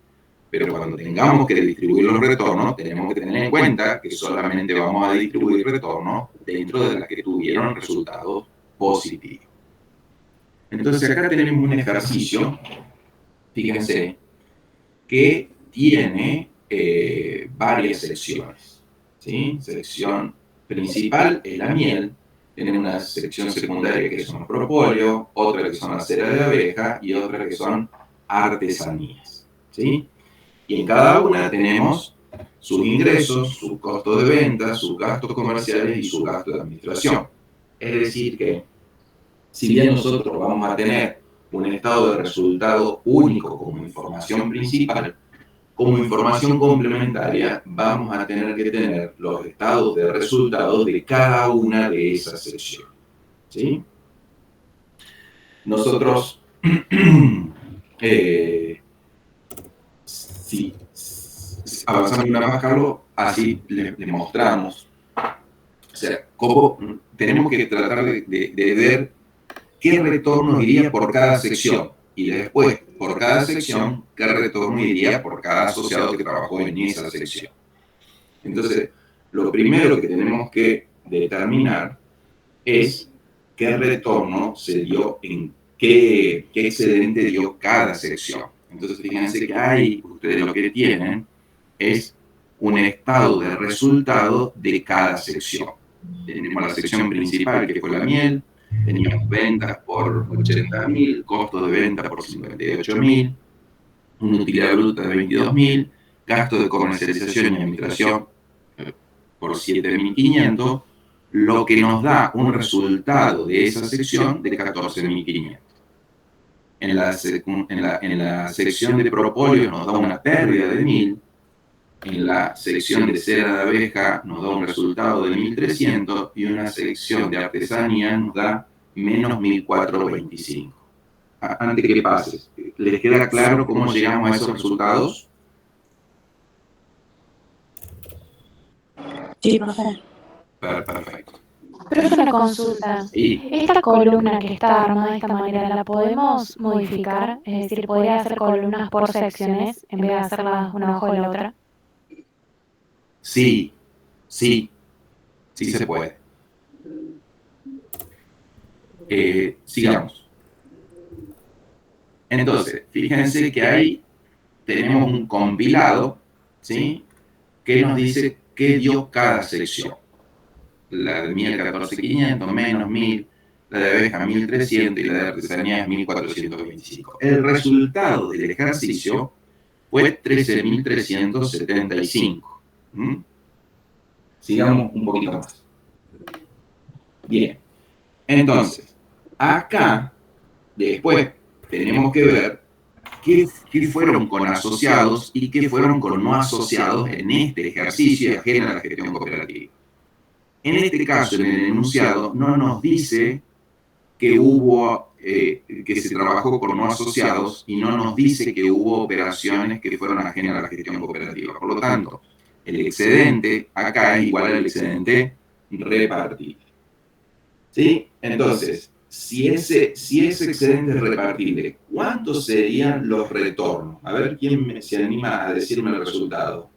Pero cuando tengamos que distribuir los retornos, tenemos que tener en cuenta que solamente vamos a distribuir retornos dentro de las que tuvieron resultados positivos. Entonces acá tenemos un ejercicio, fíjense, que tiene varias secciones. ¿Sí? Sección principal es la miel, tiene una sección secundaria que son los propóleos, otra que son la cera de abeja y otra que son artesanías. ¿Sí? Y en cada una tenemos sus ingresos, sus costos de venta, sus gastos comerciales y sus gastos de administración. Es decir que, si bien nosotros vamos a tener un estado de resultado único como información principal, como información complementaria vamos a tener que tener los estados de resultados de cada una de esas secciones. ¿Sí? Nosotros, si avanzamos una más, Carlos, así le mostramos. O sea, cómo tenemos que tratar de ver qué retorno iría por cada sección. Y después, por cada sección, qué retorno iría por cada asociado que trabajó en esa sección. Entonces, lo primero que tenemos que determinar es qué retorno se dio en qué excedente dio cada sección. Entonces, fíjense que ahí ustedes lo que tienen es un estado de resultado de cada sección. Tenemos la sección principal, que fue la miel, teníamos ventas por 80.000, costo de venta por 58.000, una utilidad bruta de 22.000, gasto de comercialización y administración por 7.500, lo que nos da un resultado de esa sección de 14.500. En la sección de propóleo nos da una pérdida de 1.000, en la sección de cera de abeja nos da un resultado de 1.300 y una sección de artesanía nos da menos 1.425. Antes que pases, ¿les queda claro cómo llegamos a esos resultados? Sí, profe. Perfecto. Pero es una consulta. Sí. Esta columna que está armada de esta manera, ¿la podemos modificar? Es decir, ¿podría hacer columnas por secciones en vez de hacerlas una abajo de la otra? Sí se puede. Sigamos. Entonces, fíjense que ahí tenemos un compilado, ¿sí?, que nos dice qué dio cada sección. La de miel 14.500, menos 1.000, la de abeja 1.300 y la de artesanía es 1.425. El resultado del ejercicio fue 13.375. Sigamos un poquito más. Bien. Entonces, acá, después, tenemos que ver qué fueron con asociados y qué fueron con no asociados en este ejercicio ajeno a la gestión cooperativa. En este caso, en el enunciado, no nos dice que hubo, que se trabajó con no asociados y no nos dice que hubo operaciones que fueron ajenas a la gestión cooperativa. Por lo tanto, el excedente acá es igual al excedente repartible. ¿Sí? Entonces, si ese excedente es repartible, ¿cuántos serían los retornos? A ver quién se anima a decirme el resultado.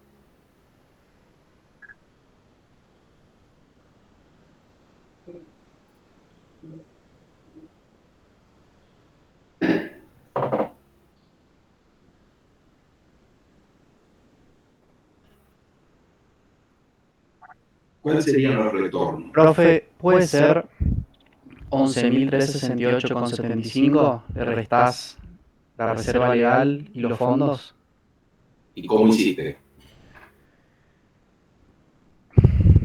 ¿Cuáles serían los retornos? Profe, ¿puede ser 11.368,75? Le restás la reserva legal y los fondos. ¿Y cómo hiciste?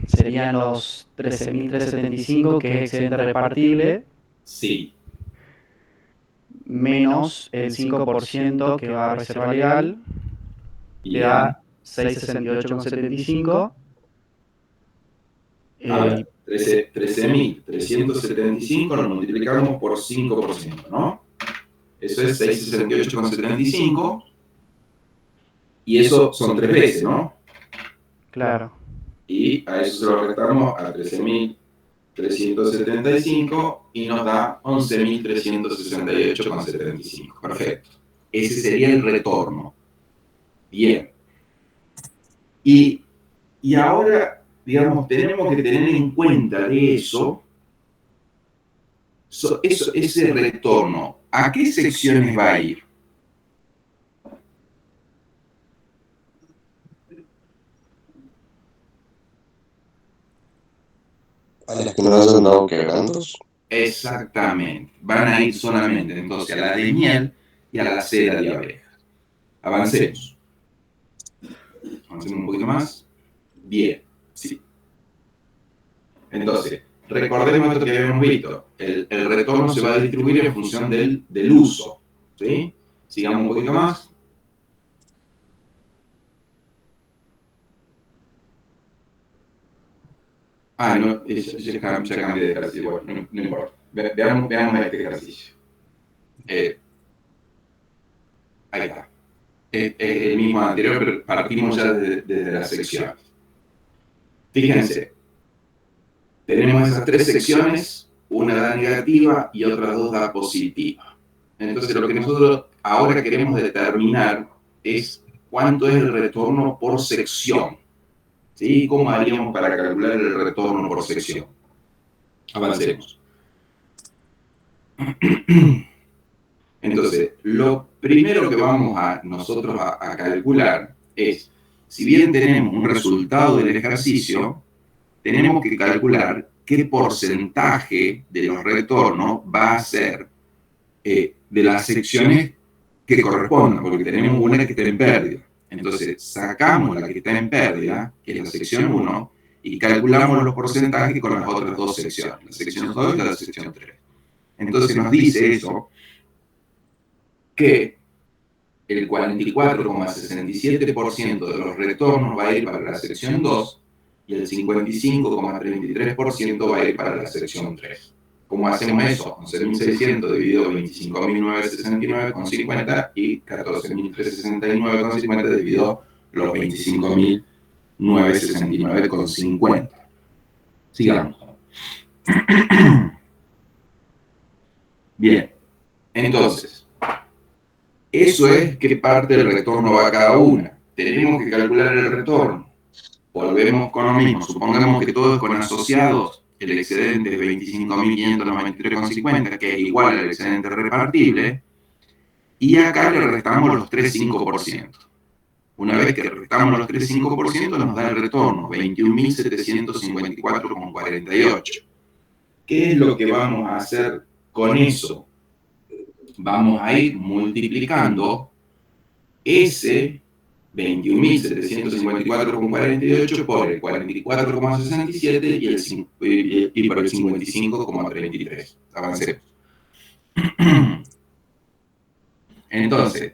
Serían los 13.375, que es excedente repartible, Sí. menos el 5% que va a reserva legal, le da 668,75. 13.375 lo multiplicamos por 5%, ¿no? Eso es 668,75. Y eso son 3 veces, ¿no? Claro. Y a eso se lo restamos a 13.375 y nos da 11.368,75. Perfecto. Ese sería el retorno. Bien. Y ahora, digamos, tenemos que tener en cuenta de ese retorno. ¿A qué secciones va a ir? A las que no hayan dado quebrantos. Exactamente. Van a ir solamente entonces a la de miel y a la cera de abeja. Avancemos. Avancemos un poquito más. Bien. Sí. Entonces, recordemos esto que habíamos visto. El retorno se va a distribuir en función del uso. ¿Sí? Sigamos un poquito más. No, ya cambié de ejercicio. Bueno, no importa. Veamos este ejercicio. Ahí está. Es el mismo anterior, pero partimos ya desde las secciones. Fíjense, tenemos esas 3 secciones, una da negativa y otras 2 da positiva. Entonces, lo que nosotros ahora queremos determinar es cuánto es el retorno por sección. ¿Sí? ¿Cómo haríamos para calcular el retorno por sección? Avancemos. Entonces, lo primero que vamos a nosotros a calcular es, si bien tenemos un resultado del ejercicio, tenemos que calcular qué porcentaje de los retornos va a ser de las secciones que correspondan, porque tenemos una que está en pérdida. Entonces, sacamos la que está en pérdida, que es la sección 1, y calculamos los porcentajes con las otras dos secciones, la sección 2 y la sección 3. Entonces nos dice eso, que el 44,67% de los retornos va a ir para la sección 2 y el 55,33% va a ir para la sección 3. ¿Cómo hacemos eso? 11.600 dividido 25.969,50 y 14.369,50 dividido los 25.969,50. Sigamos. Bien, entonces, eso es qué parte del retorno va a cada una. Tenemos que calcular el retorno. Volvemos con lo mismo. Supongamos que todo es con asociados. El excedente es 25.593,50, que es igual al excedente repartible. Y acá le restamos los 3,5%. Una vez que restamos los 3,5%, nos da el retorno, 21.754,48. ¿Qué es lo que vamos a hacer con eso? Vamos a ir multiplicando ese 21.754,48 por el 44,67 y por el 55,33. Avancemos. Entonces,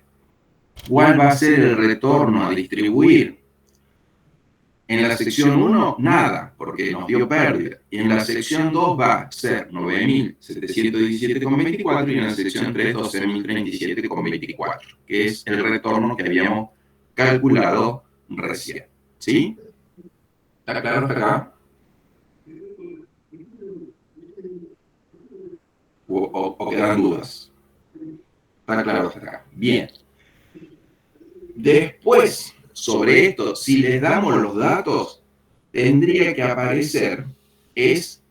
¿cuál va a ser el retorno a distribuir? En la sección 1, nada, porque nos dio pérdida. Y en la sección 2 va a ser 9.717,24 y en la sección 3, 12.037,24, que es el retorno que habíamos calculado recién. ¿Sí? ¿Está claro hasta acá? ¿O quedan dudas? ¿Está claro hasta acá? Bien. Después, sobre esto, si les damos los datos, tendría que aparecer quiénes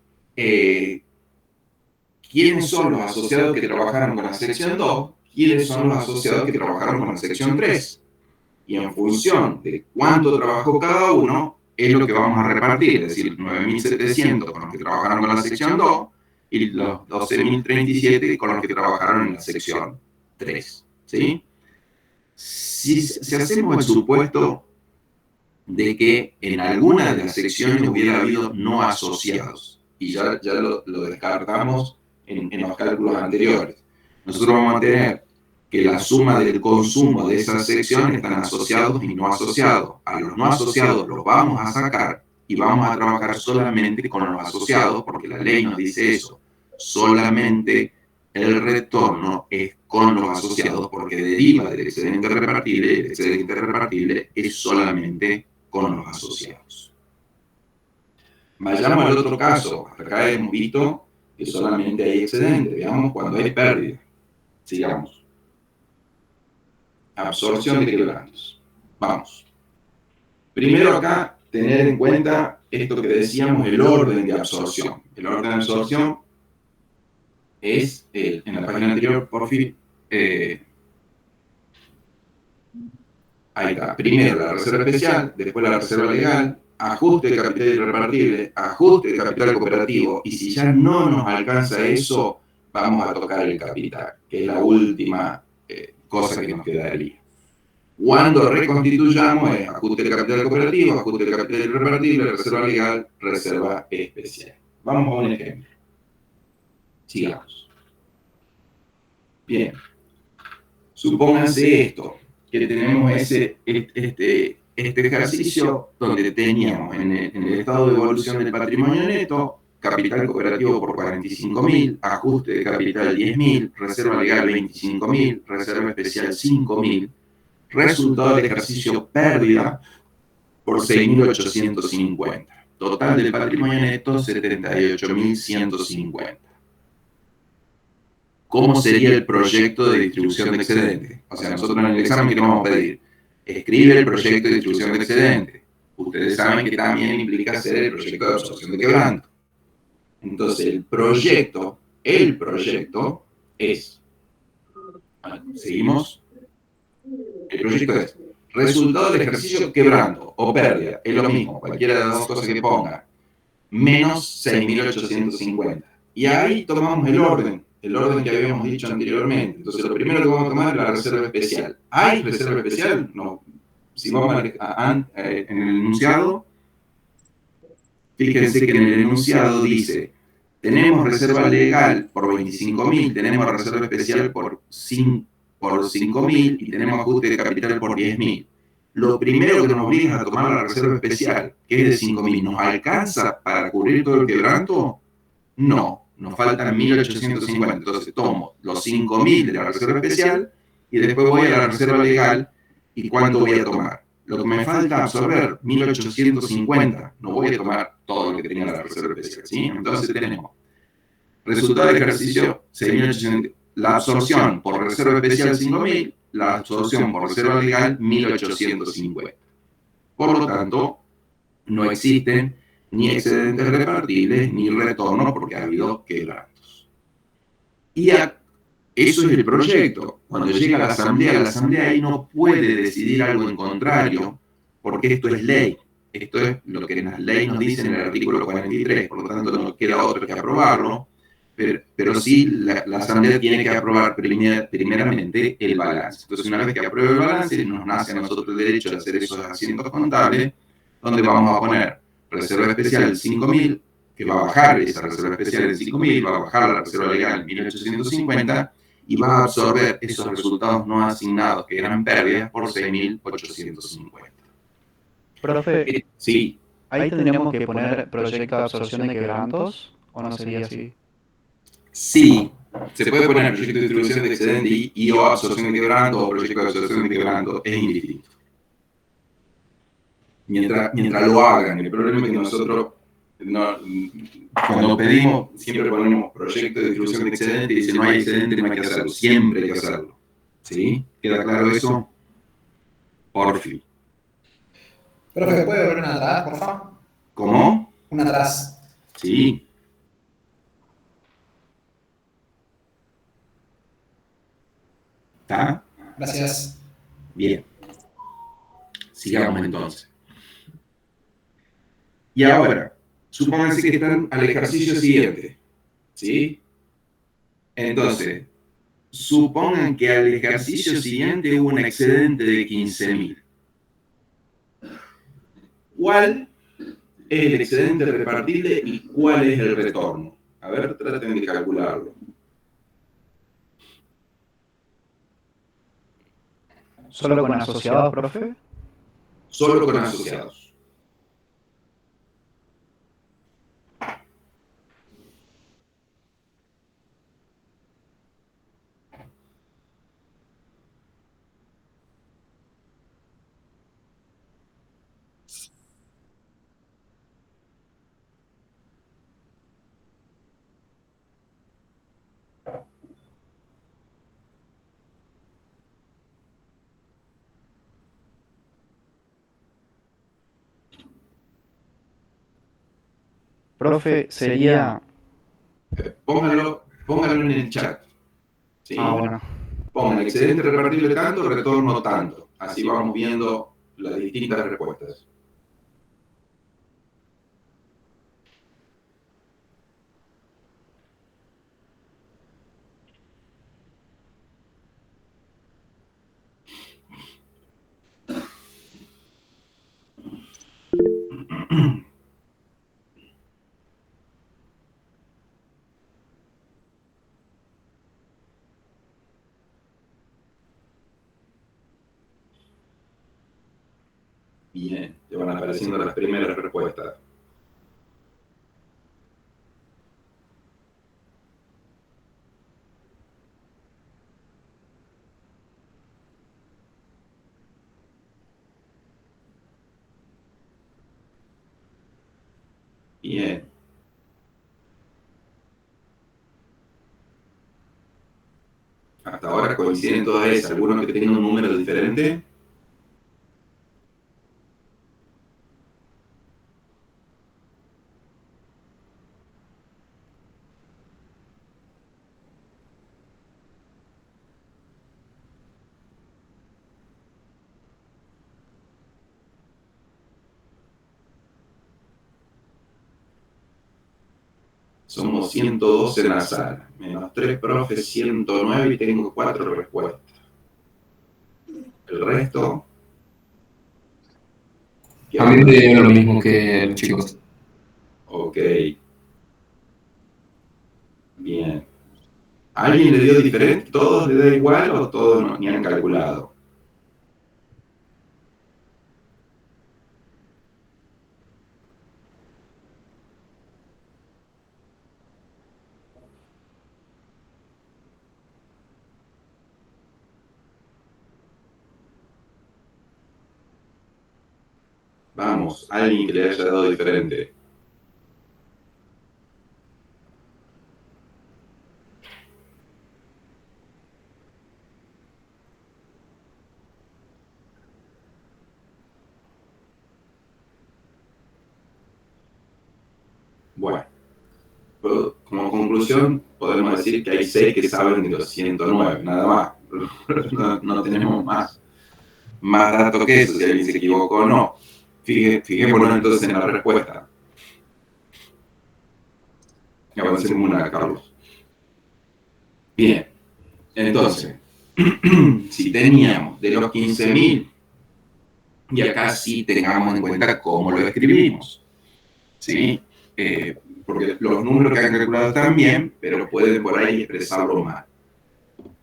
son los asociados que trabajaron con la sección 2, quiénes son los asociados que trabajaron con la sección 3. Y en función de cuánto trabajó cada uno, es lo que vamos a repartir, es decir, 9.700 con los que trabajaron con la sección 2 y los 12.037 con los que trabajaron en la sección 3. ¿Sí? Si hacemos el supuesto de que en alguna de las secciones hubiera habido no asociados, y ya lo descartamos en los cálculos anteriores, nosotros vamos a tener que la suma del consumo de esas secciones están asociados y no asociados. A los no asociados los vamos a sacar y vamos a trabajar solamente con los asociados, porque la ley nos dice eso. Solamente el retorno es con los asociados, porque deriva del excedente repartible, y el excedente repartible es solamente con los asociados. Vayamos al otro caso. Acá hemos visto que solamente hay excedente. Veamos cuando hay pérdida. Sigamos. Absorción de quebrantos. Vamos. Primero acá, tener en cuenta esto que decíamos, el orden de absorción. El orden de absorción es, en la página anterior, por fin, ahí está. Primero la reserva especial, después la reserva legal, ajuste de capital irrepartible, ajuste de capital cooperativo, y si ya no nos alcanza eso, vamos a tocar el capital, que es la última cosa que nos quedaría. Cuando reconstituyamos es ajuste de capital cooperativo, ajuste de capital irrepartible, reserva legal, reserva especial. Vamos a un ejemplo. Sigamos. Bien. Supónganse esto, que tenemos este ejercicio donde teníamos en el estado de evolución del patrimonio neto, capital cooperativo por 45.000, ajuste de capital 10.000, reserva legal 25.000, reserva especial 5.000, resultado del ejercicio pérdida por 6.850. Total del patrimonio neto 78.150. ¿Cómo sería el proyecto de distribución de excedente? O sea, nosotros en el examen, ¿qué vamos a pedir? Escribe el proyecto de distribución de excedente. Ustedes saben que también implica hacer el proyecto de absorción de quebranto. Entonces, el proyecto es Seguimos. El proyecto es resultado del ejercicio quebrando o pérdida, es lo mismo, cualquiera de las dos cosas que ponga, menos 6.850. Y ahí tomamos el orden que habíamos dicho anteriormente. Entonces, lo primero que vamos a tomar es la reserva especial. ¿Hay reserva especial? No. Si vamos en el enunciado, fíjense que en el enunciado dice, tenemos reserva legal por 25.000, tenemos reserva especial por 5.000 y tenemos ajuste de capital por 10.000. Lo primero que nos obliga a tomar la reserva especial, que es de 5.000, ¿nos alcanza para cubrir todo el quebranto? No, nos faltan 1.850. Entonces tomo los 5.000 de la reserva especial y después voy a la reserva legal y ¿cuánto voy a tomar? Lo que me falta absorber, 1.850. No voy a tomar todo lo que tenía la reserva especial, ¿sí? Entonces tenemos resultado del ejercicio, 6.800. La absorción por reserva especial, 5.000. La absorción por reserva legal, 1.850. Por lo tanto, no existen ni excedentes repartibles ni retornos porque ha habido quebrantos. Y eso es el proyecto. Cuando llega a la asamblea ahí no puede decidir algo en contrario, porque esto es ley. Esto es lo que las leyes nos dicen en el artículo 43, por lo tanto no queda otro que aprobarlo, pero sí la asamblea tiene que aprobar primeramente el balance. Entonces, una vez que apruebe el balance, nos nace a nosotros el derecho de hacer esos asientos contables, donde vamos a poner reserva especial 5.000, que va a bajar esa reserva especial en 5.000, va a bajar la reserva legal en 1.850 y va a absorber esos resultados no asignados, que eran pérdidas, por 6.850. Profe, Sí, ahí tendríamos que poner proyecto de absorción de quebrantos, ¿o no sería así? sí, se puede poner proyecto de distribución de excedente y o absorción de quebranto o proyecto de absorción de quebranto, es indistinto. Mientras lo hagan, el problema es que nosotros, cuando pedimos, siempre ponemos proyecto de distribución de excedente y dice no hay excedente, no hay que hacerlo, siempre hay que hacerlo. ¿Sí? ¿Queda claro eso? Porfi. Profe, ¿puede volver una atrás, por favor? ¿Cómo? Una atrás. Sí. ¿Está? Gracias. Bien. Sigamos entonces. Y ahora, supónganse que están al ejercicio siguiente. ¿Sí? Entonces, supongan que al ejercicio siguiente hubo un excedente de 15.000. ¿Cuál es el excedente repartible y cuál es el retorno? A ver, traten de calcularlo. ¿Solo con asociados, profe? Solo con asociados. Profe, sería... Pónganlo en el chat. ¿Sí? Ah, bueno. Pongan excedente repartible tanto, retorno tanto. Así vamos viendo las distintas respuestas. Bien, te van apareciendo las primeras respuestas. Bien. Hasta ahora coinciden todas esas. ¿Alguno que tenga un número diferente? Somos 112 en la sala, menos 3 profes, 109 y tengo 4 respuestas. El resto... A mí me dio lo mismo que los chicos. Ok. Bien. ¿A alguien le dio diferente? ¿Todos le da igual o todos no, ni han calculado? Vamos, alguien que le haya dado diferente. Bueno, como conclusión podemos decir que hay 6 que saben de los 109, nada más. No tenemos más datos que eso, si alguien se equivocó o no. Fijémonos entonces en la respuesta. Avancemos una, Carlos. Bien, entonces, si teníamos de los 15.000, y acá sí tengamos en cuenta cómo lo escribimos, ¿sí? Porque los números que han calculado están bien, pero pueden por ahí expresarlo mal.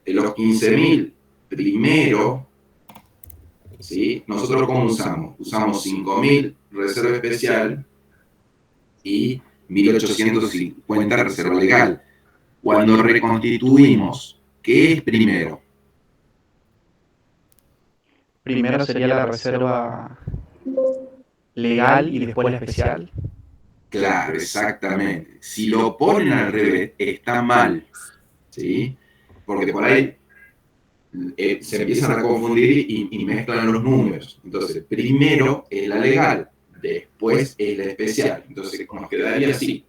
De los 15.000, primero, ¿sí? Nosotros ¿cómo usamos? Usamos 5.000 reserva especial y 1.850 reserva legal. Cuando reconstituimos, ¿qué es primero? Primero sería la reserva legal y después la especial. Claro, exactamente. Si lo ponen al revés, está mal, ¿sí? Porque por ahí se empiezan a confundir y mezclan los números. Entonces, primero es la legal, después es la especial. Entonces, nos quedaría así.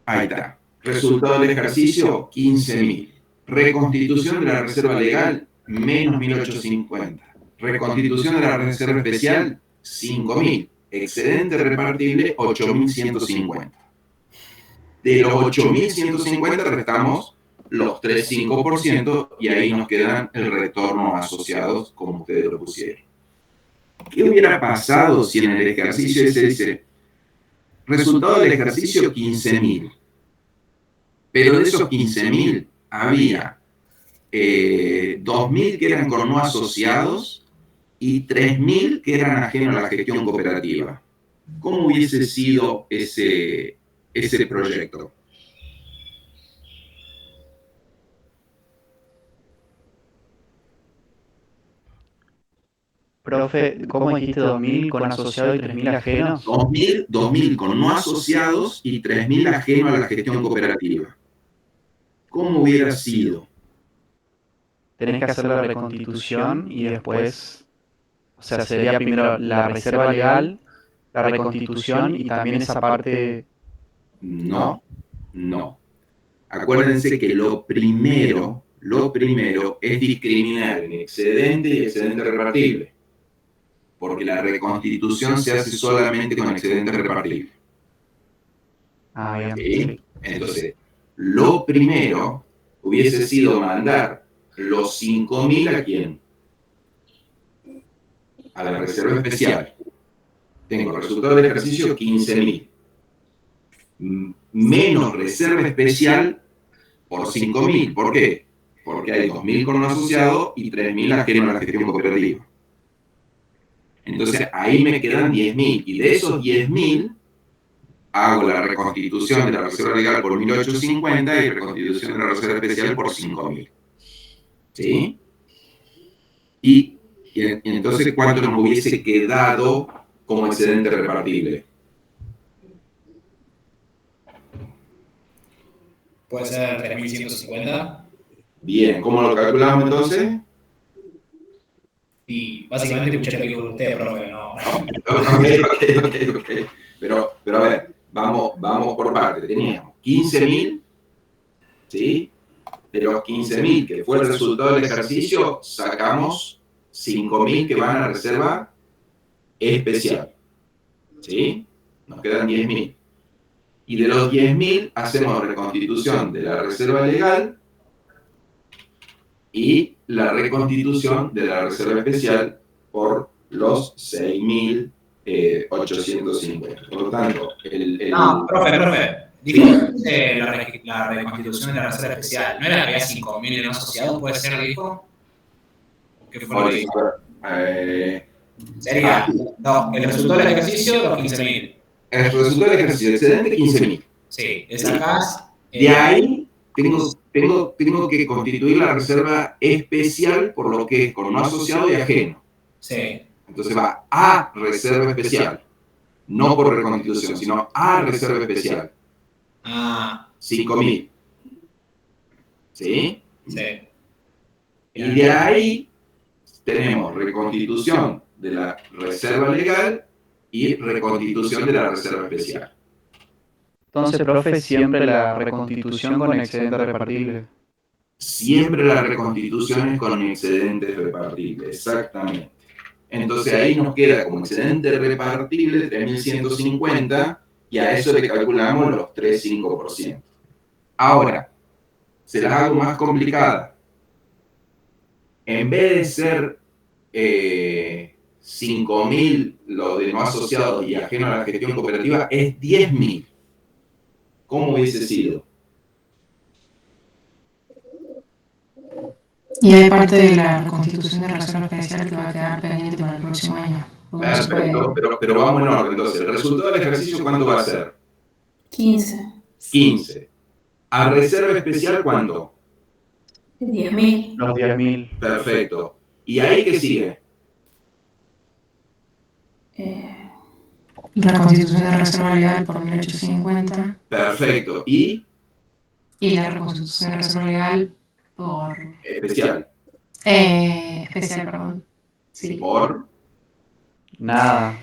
Ahí está. Resultado del ejercicio, 15.000. Reconstitución de la reserva legal, menos 1.850. Reconstitución de la reserva especial, 5.000. Excedente repartible, 8.150. De los 8.150 restamos los 3,5% y ahí nos quedan el retorno asociados como ustedes lo pusieron. ¿Qué hubiera pasado si en el ejercicio ese dice resultado del ejercicio 15.000? Pero de esos 15.000 había 2.000 que eran con no asociados y 3.000 que eran ajenos a la gestión cooperativa. ¿Cómo hubiese sido ese proyecto? Profe, ¿cómo dijiste 2.000 con asociados y 3.000 ajenos? 2.000 con no asociados y 3.000 ajenos a la gestión cooperativa. ¿Cómo hubiera sido? Tenés que hacer la reconstitución y después, o sea, sería primero la reserva legal, la reconstitución y también esa parte... No. Acuérdense que lo primero es discriminar en excedente y excedente repartible. Porque la reconstitución se hace solamente con excedente repartible. Ah, bien. ¿Sí? Sí. Entonces, lo primero hubiese sido mandar los 5.000 ¿a quién? A la reserva especial. Tengo el resultado del ejercicio 15.000. Menos reserva especial por 5.000. ¿Por qué? Porque hay 2.000 con un asociado y 3.000 ajenos a la gestión cooperativa. Entonces, ahí me quedan 10.000. Y de esos 10.000, hago la reconstitución de la reserva legal por 1.850 y reconstitución de la reserva especial por 5.000. ¿Sí? Y entonces, ¿cuánto nos hubiese quedado como excedente repartible? Puede ser 3.150. Bien, ¿cómo lo calculamos entonces? Y básicamente escuché lo que dijo usted, profe, no. Ok. Pero a ver, vamos por parte. Teníamos 15.000, ¿sí? De los 15.000 que fue el resultado del ejercicio, sacamos 5.000 que van a la reserva especial, ¿sí? Nos quedan 10.000. Y de los 10.000 hacemos reconstitución de la reserva legal y la reconstitución de la reserva especial por los 6.850. Por lo tanto, No, profe. Dijo la reconstitución de la reserva especial. ¿No era que había 5.000 de no asociados? ¿Puede ser, dijo? ¿Qué fue lo que dijo? Sería, no, el resultado del ejercicio, los 15.000. El resultado del ejercicio, excedente 15.000. Sí, le sacás. De ahí tengo que constituir la reserva especial por lo que es con no asociado y ajeno. Sí. Entonces va a reserva especial. No por reconstitución, sino a reserva especial. 5.000. ¿Sí? Sí. Y de ahí tenemos reconstitución de la reserva legal y reconstitución de la reserva especial. Entonces, profe, siempre la reconstitución con excedente repartible. Siempre la reconstitución es con excedentes repartibles, exactamente. Entonces ahí nos queda como excedente repartible 3.150 y a eso le calculamos los 3,5%. Ahora, se las hago más complicadas. En vez de ser 5.000 lo de no asociados y ajeno a la gestión cooperativa, es 10.000. ¿Cómo hubiese sido? Y hay parte de la constitución de reserva especial que va a quedar pendiente para el próximo año. Perfecto, pero vamos en orden. Entonces, ¿el resultado del ejercicio cuánto va a ser? 15. 15. ¿A reserva especial cuánto? 10.000. Los 10.000. Perfecto. ¿Y ahí qué sigue? La constitución de reserva legal por 1.850. Perfecto. ¿Y? Y la reconstitución de reserva legal por... Especial. Especial, perdón. Sí. ¿Por? Nada.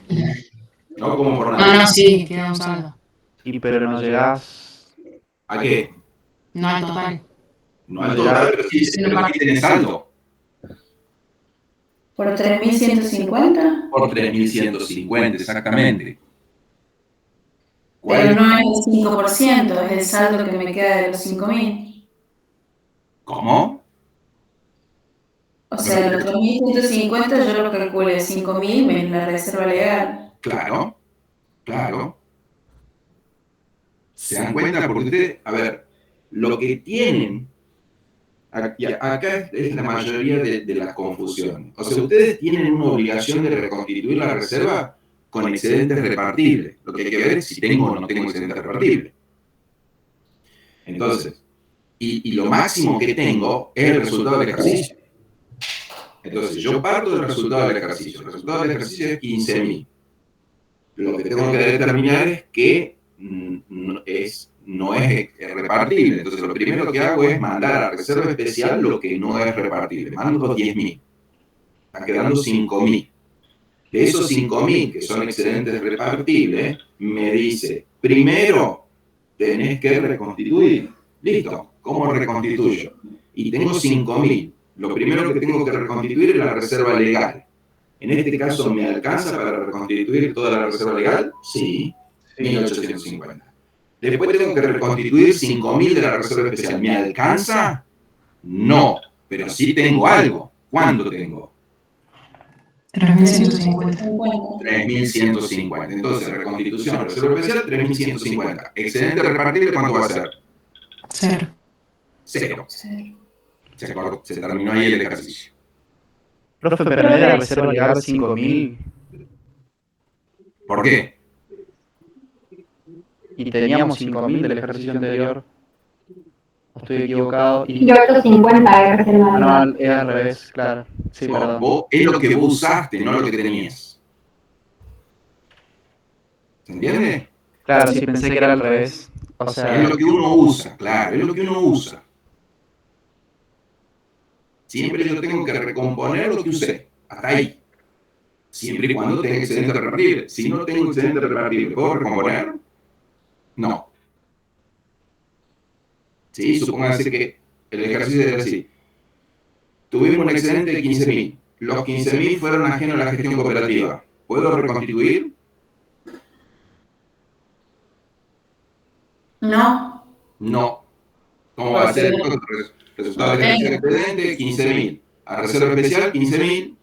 No como por nada. No, sí, queda un saldo. Pero no llegás... ¿A qué? No al total. No al total, pero sí tenés saldo. ¿Por 3.150? Por 3.150, exactamente. Pero no es el 5%, es el saldo que me queda de los 5.000. ¿Cómo? O sea, los 3.150 yo lo calculé 5.000 menos la reserva legal. Claro, claro. ¿Se dan cuenta? Porque ustedes, a ver, lo que tienen, acá es la mayoría de las confusiones. O sea, ustedes tienen una obligación de reconstituir la reserva con excedentes repartibles. Lo que hay que ver es si tengo o no tengo excedentes repartibles. Entonces, y lo máximo que tengo es el resultado del ejercicio. Entonces, yo parto del resultado del ejercicio. El resultado del ejercicio es 15.000. Lo que tengo que determinar es que no es repartible. Entonces, lo primero que hago es mandar a la reserva especial lo que no es repartible. Mando 10.000. Están quedando 5.000. De esos 5.000 que son excedentes repartibles, me dice, primero tenés que reconstituir. Listo, ¿cómo reconstituyo? Y tengo 5.000. Lo primero que tengo que reconstituir es la reserva legal. En este caso, ¿me alcanza para reconstituir toda la reserva legal? Sí, 1.850. Después tengo que reconstituir 5.000 de la reserva especial. ¿Me alcanza? No, pero sí tengo algo. ¿Cuánto tengo? 3.150. 3.150. Entonces, reconstitución, reserva especial, 3.150. Excedente repartible, ¿cuánto va a ser? 0. 0. Se terminó ahí el ejercicio. Profe, pero no era la reserva legal 5.000. ¿Por qué? Y teníamos 5.000 del ejercicio anterior. Estoy equivocado. Y 850 de reserva legal. No, era al revés, claro. Sí, perdón. Es lo que vos usaste, no lo que tenías. ¿Se entiende? Claro, sí, pensé que era al revés. O sea, es lo que uno usa, claro, es lo que uno usa. Siempre yo tengo que recomponer lo que usé, hasta ahí. Siempre y cuando tenga excedente repartible. Si no tengo excedente repartible, ¿puedo recomponer? No. ¿Sí? Supóngase que el ejercicio es así. Tuvimos un excedente de 15.000. Los 15.000 fueron ajenos a la gestión cooperativa. ¿Puedo reconstituir? No, No. ¿Cómo va a porque ser? Resultado no del ejercicio tengo. excedente, 15.000. A reserva especial, 15.000.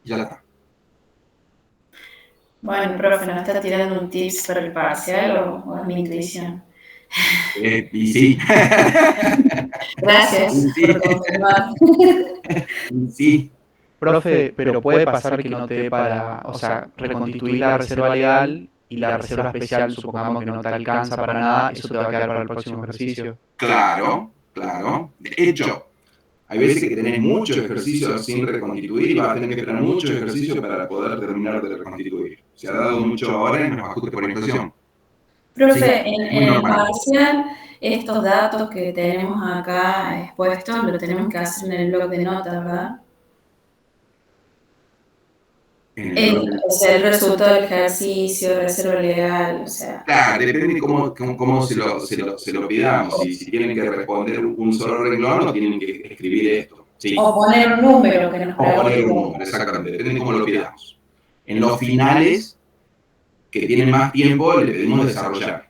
Ya está. Bueno, profe, ¿no está tirando un tips para el parcial o es mi intuición? Y sí. Gracias Y sí. por confirmar. Y sí. Profe, pero puede pasar que no te dé para, o sea, reconstituir la reserva legal y la reserva especial, supongamos que no te alcanza para nada, eso te va a quedar para el próximo ejercicio. Claro, claro. De hecho, hay veces que tenés muchos ejercicios sin reconstituir y vas a tener que esperar muchos ejercicios para poder terminar de reconstituir. Se ha dado mucho ahora en los ajustes por inflación. Sí, Profe, muy en el normal. parcial, estos datos que tenemos acá expuestos, lo tenemos que hacer en el blog de notas, ¿verdad? En el blog O sea, el resultado del ejercicio, reserva legal, o sea. Claro, depende de cómo se lo pidamos. Si tienen que responder un solo renglón o tienen que escribir esto. Sí. O poner un número que nos O poner un pregunte. número, exactamente. Depende de cómo lo pidamos. En los finales, que tienen más tiempo, le pedimos desarrollar.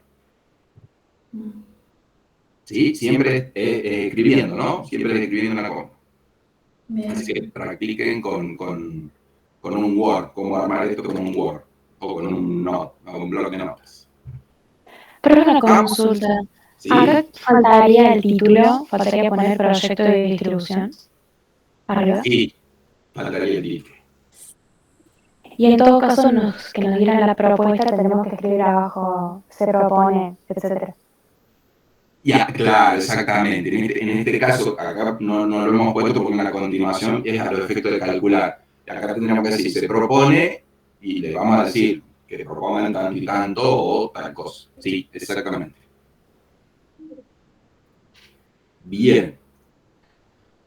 ¿Sí? Siempre escribiendo, ¿no? Siempre escribiendo en la compu. Así que Bien. practiquen con un Word, cómo armar esto con un Word. O con un blog de notas. Pero una consulta. ¿Sí? Acá faltaría el título, faltaría poner proyecto de distribución arriba. Sí, faltaría el título. Y en todo caso, que nos dieran la propuesta, tendremos que escribir abajo, se propone, etcétera. Ya, claro, exactamente. En este caso, acá no lo hemos puesto porque en la continuación es a los efectos de calcular. Y acá tendríamos que decir, se propone y le vamos a decir que propongan tanto y tanto o tal cosa. Sí, exactamente. Bien.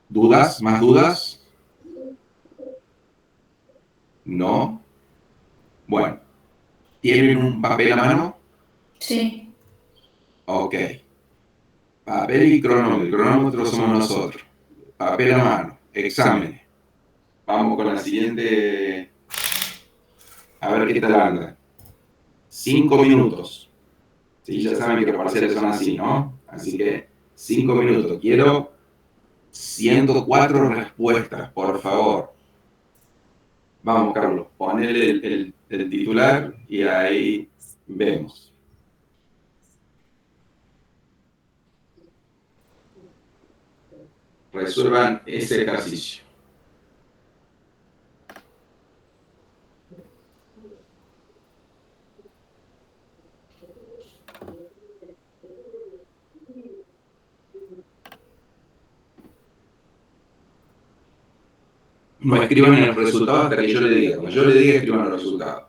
¿Dudas? ¿Más dudas? ¿No? Bueno, ¿tienen un papel a mano? Sí. Ok. Papel y cronómetro. El cronómetro somos nosotros. Papel a mano. Exámenes. Vamos con la siguiente. A ver qué tal anda. 5 minutos. Sí, ya saben que los parciales son así, ¿no? Así que 5 minutos. Quiero 104 respuestas, por favor. Vamos, Carlos, ponele el titular y ahí vemos. Resuelvan ese ejercicio. No escriban el resultado hasta que yo le diga. Cuando yo le diga, escriban el resultado.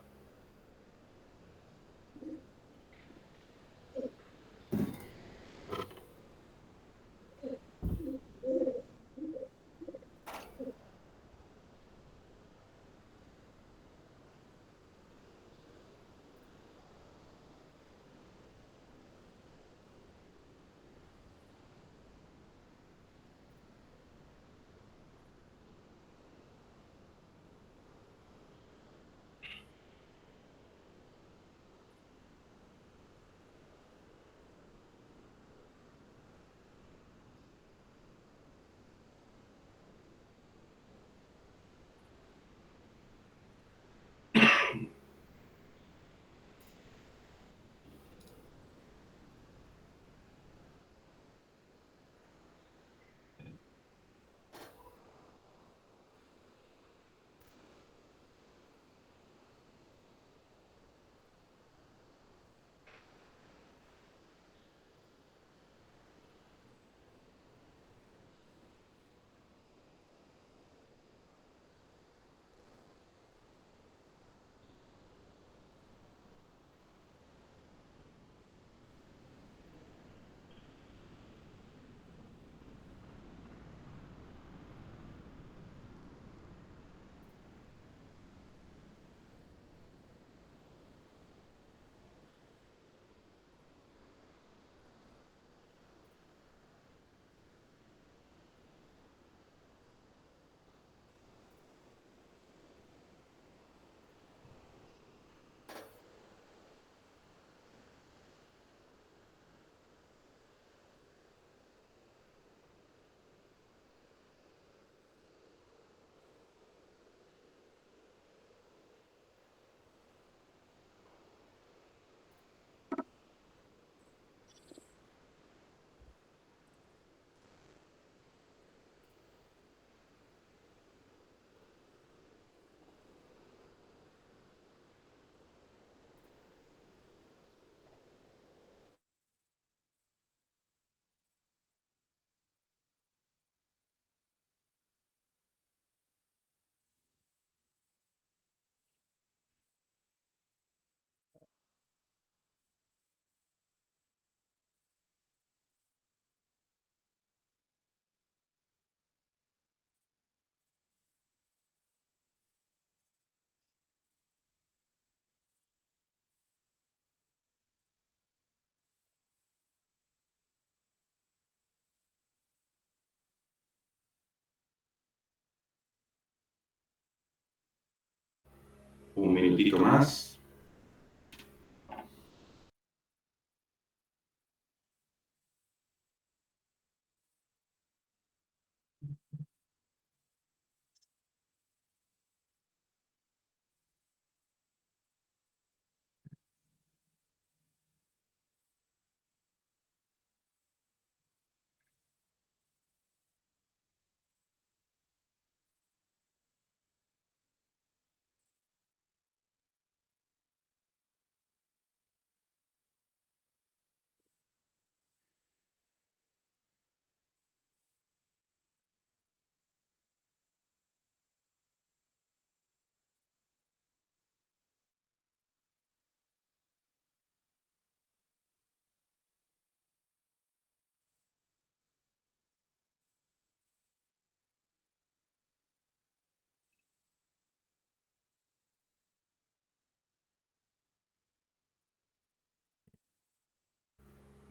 Un minutito más.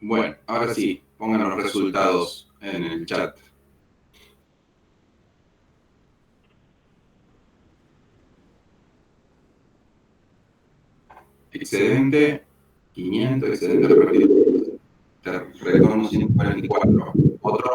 Bueno, ahora sí, pongan los resultados en el chat. Excedente 500, excedente repartido. Retorno 144. Otro.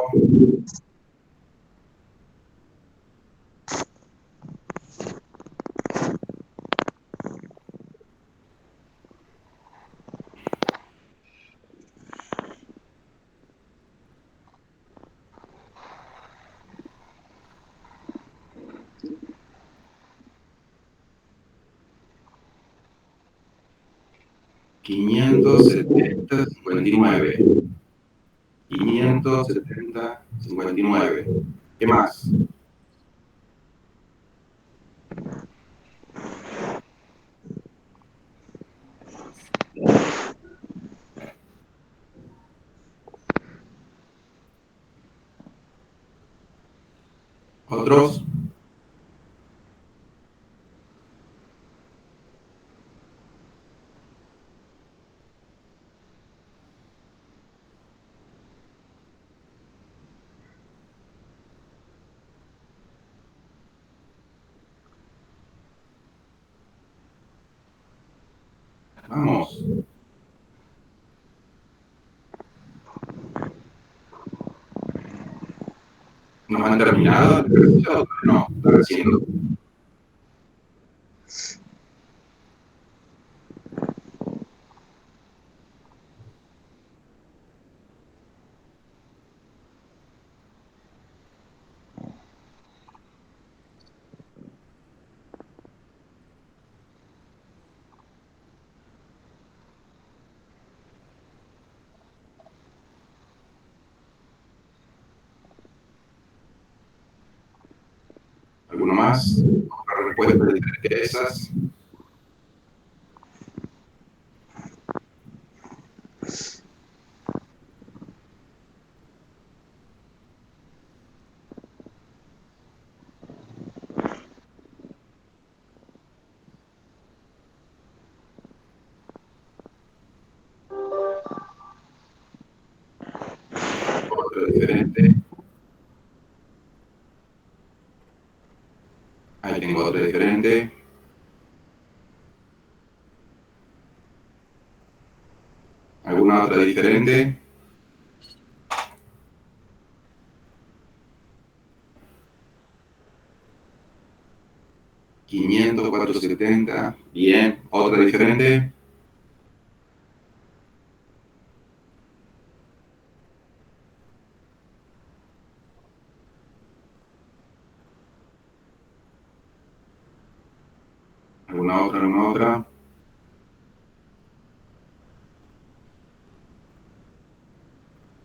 Quinientos setenta 59. 570, 59. ¿Qué más? ¿Otros? Vamos. ¿Nos han terminado? No, están haciendo. ¿Alguno más? ¿Otra respuesta diferente a esas? Otra diferente. Ahí tengo otra diferente. ¿Alguna otra diferente? ¿500, 470? Bien. ¿Otra diferente? ¿Alguna otra? ¿Alguna otra?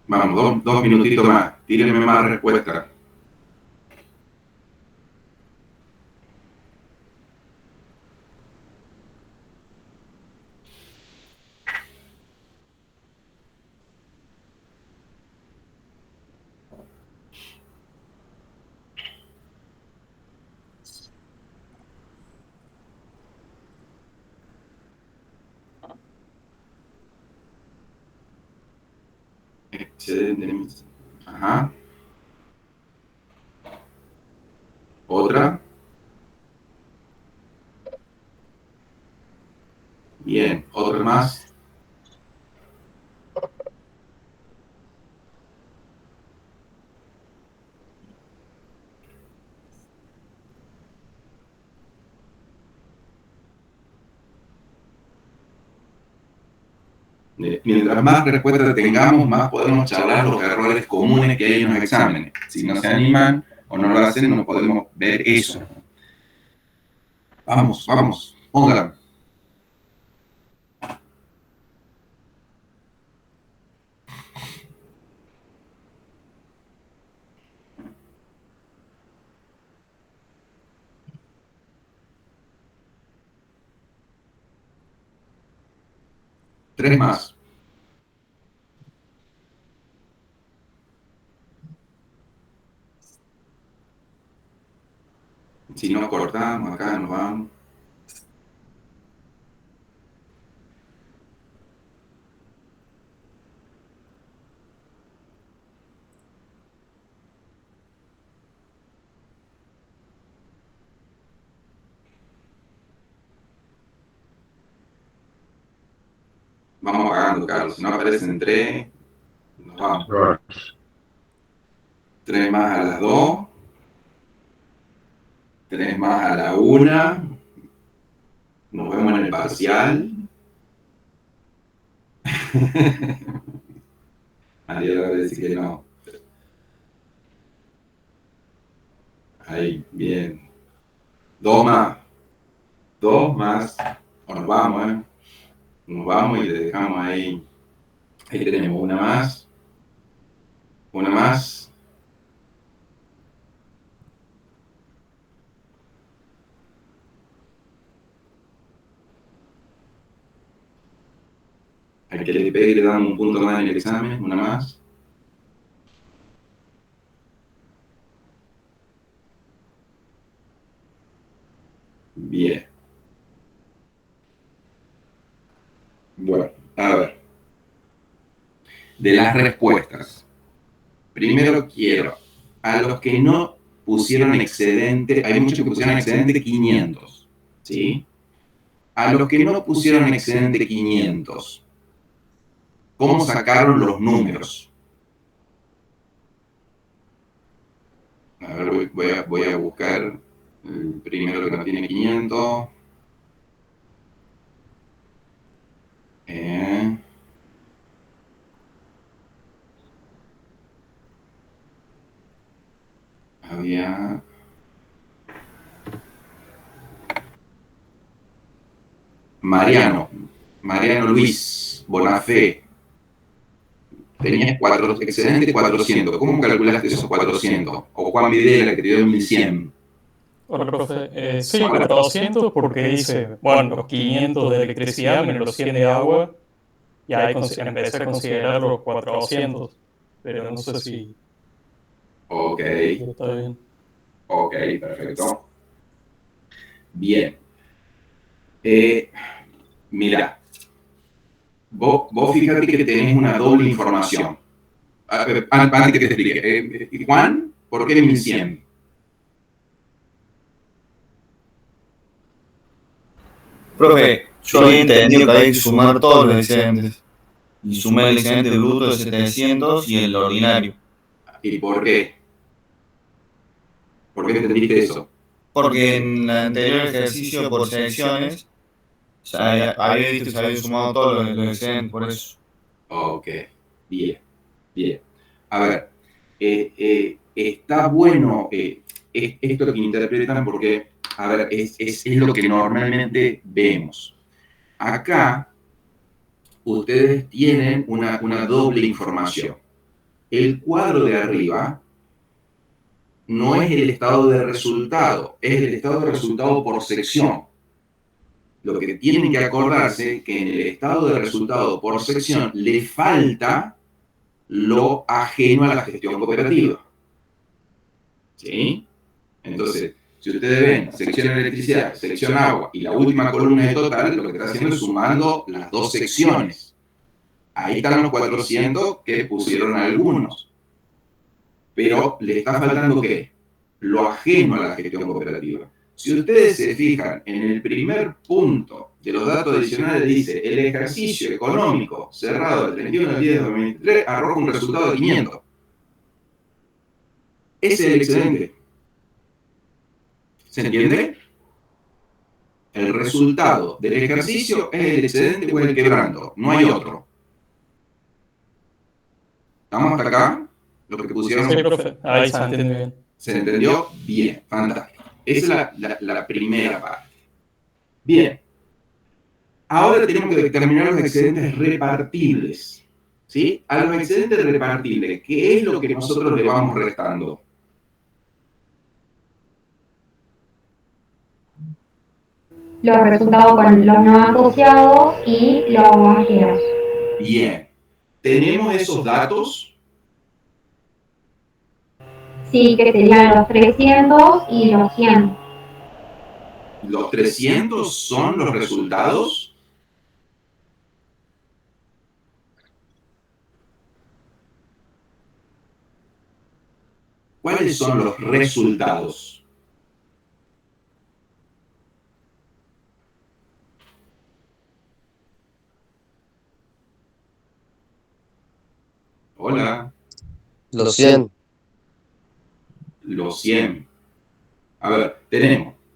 Vamos, dos minutitos más. Tírenme más respuestas. Excedente. Ajá. ¿Otra? Bien, ¿otro más? Mientras más respuestas tengamos, más podemos charlar los errores comunes que hay en los exámenes. Si no se animan o no lo hacen, no podemos ver eso. Vamos, vamos, póngala. Tres más. Si no cortamos, acá nos vamos. Vamos pagando, Carlos. Si no aparecen tres, nos vamos. Tres más a las 2. Tres más a la 1. Nos vemos en el parcial. María va a decir que no. Ahí, bien. Dos más. Dos más. O nos vamos, ¿eh? Nos vamos y le dejamos ahí. Ahí tenemos una más. Una más. Al que le pegue le damos un punto más en el examen. Una más. Bien. Bueno, a ver. De las respuestas. Primero quiero, a los que no pusieron excedente, hay muchos que pusieron excedente 500, ¿sí? A los que no pusieron excedente 500, ¿cómo sacaron los números? A ver, voy a buscar el primero que no tiene 500. Había... Mariano Luis Bonafé. Tenías excedente 400. ¿Cómo calculaste esos 400? O Juan Videla, que te dio 1100. Hola, profe. Sí, 400 porque hice, bueno, los 500 de electricidad menos los 100 de agua. Y ahí empecé a considerar los 400. Pero no sé si... Ok. Está bien. Ok, perfecto. Bien. Mira, vos fíjate que tenés una doble información. Antes que te explique. Juan, ¿por qué 1100? Profe, yo había entendido que había que sumar todos los excedentes. Y sumé el excedente bruto de 700 y el ordinario. ¿Y por qué? ¿Por qué entendiste eso? Porque en el anterior ejercicio por secciones había visto que se había sumado todos los excedentes, por eso. Ok, bien, bien. A ver, está bueno esto que interpretan porque, a ver, es lo que normalmente vemos. Acá, ustedes tienen una doble información. El cuadro de arriba no es el estado de resultado, es el estado de resultado por sección. Lo que tienen que acordarse que en el estado de resultado por sección le falta lo ajeno a la gestión cooperativa. ¿Sí? Entonces, si ustedes ven sección electricidad, sección agua y la última columna de total, lo que está haciendo es sumando las dos secciones. Ahí están los 400 que pusieron algunos. Pero le está faltando ¿qué? Lo ajeno a la gestión cooperativa. Si ustedes se fijan en el primer punto de los datos adicionales, dice el ejercicio económico cerrado el 31 del 10 de 2023 arroja un resultado de 500. Ese es el excedente. ¿Se entiende? El resultado del ejercicio es el excedente o el quebranto, no hay otro. ¿Estamos hasta acá? Lo que pusieron. Sí, profe, ahí se entiende bien. ¿Se entendió? Bien, fantástico. Esa es la primera parte. Bien. Ahora tenemos que determinar los excedentes repartibles. ¿Sí? A los excedentes repartibles, ¿qué es lo que nosotros le vamos restando? Los resultados con los no asociados y los ajenos. Bien. ¿Tenemos esos datos? Sí, que serían los 300 y los 100. ¿Los 300 son los resultados? ¿Cuáles son los resultados? Hola. Los 100. Los 100. A ver,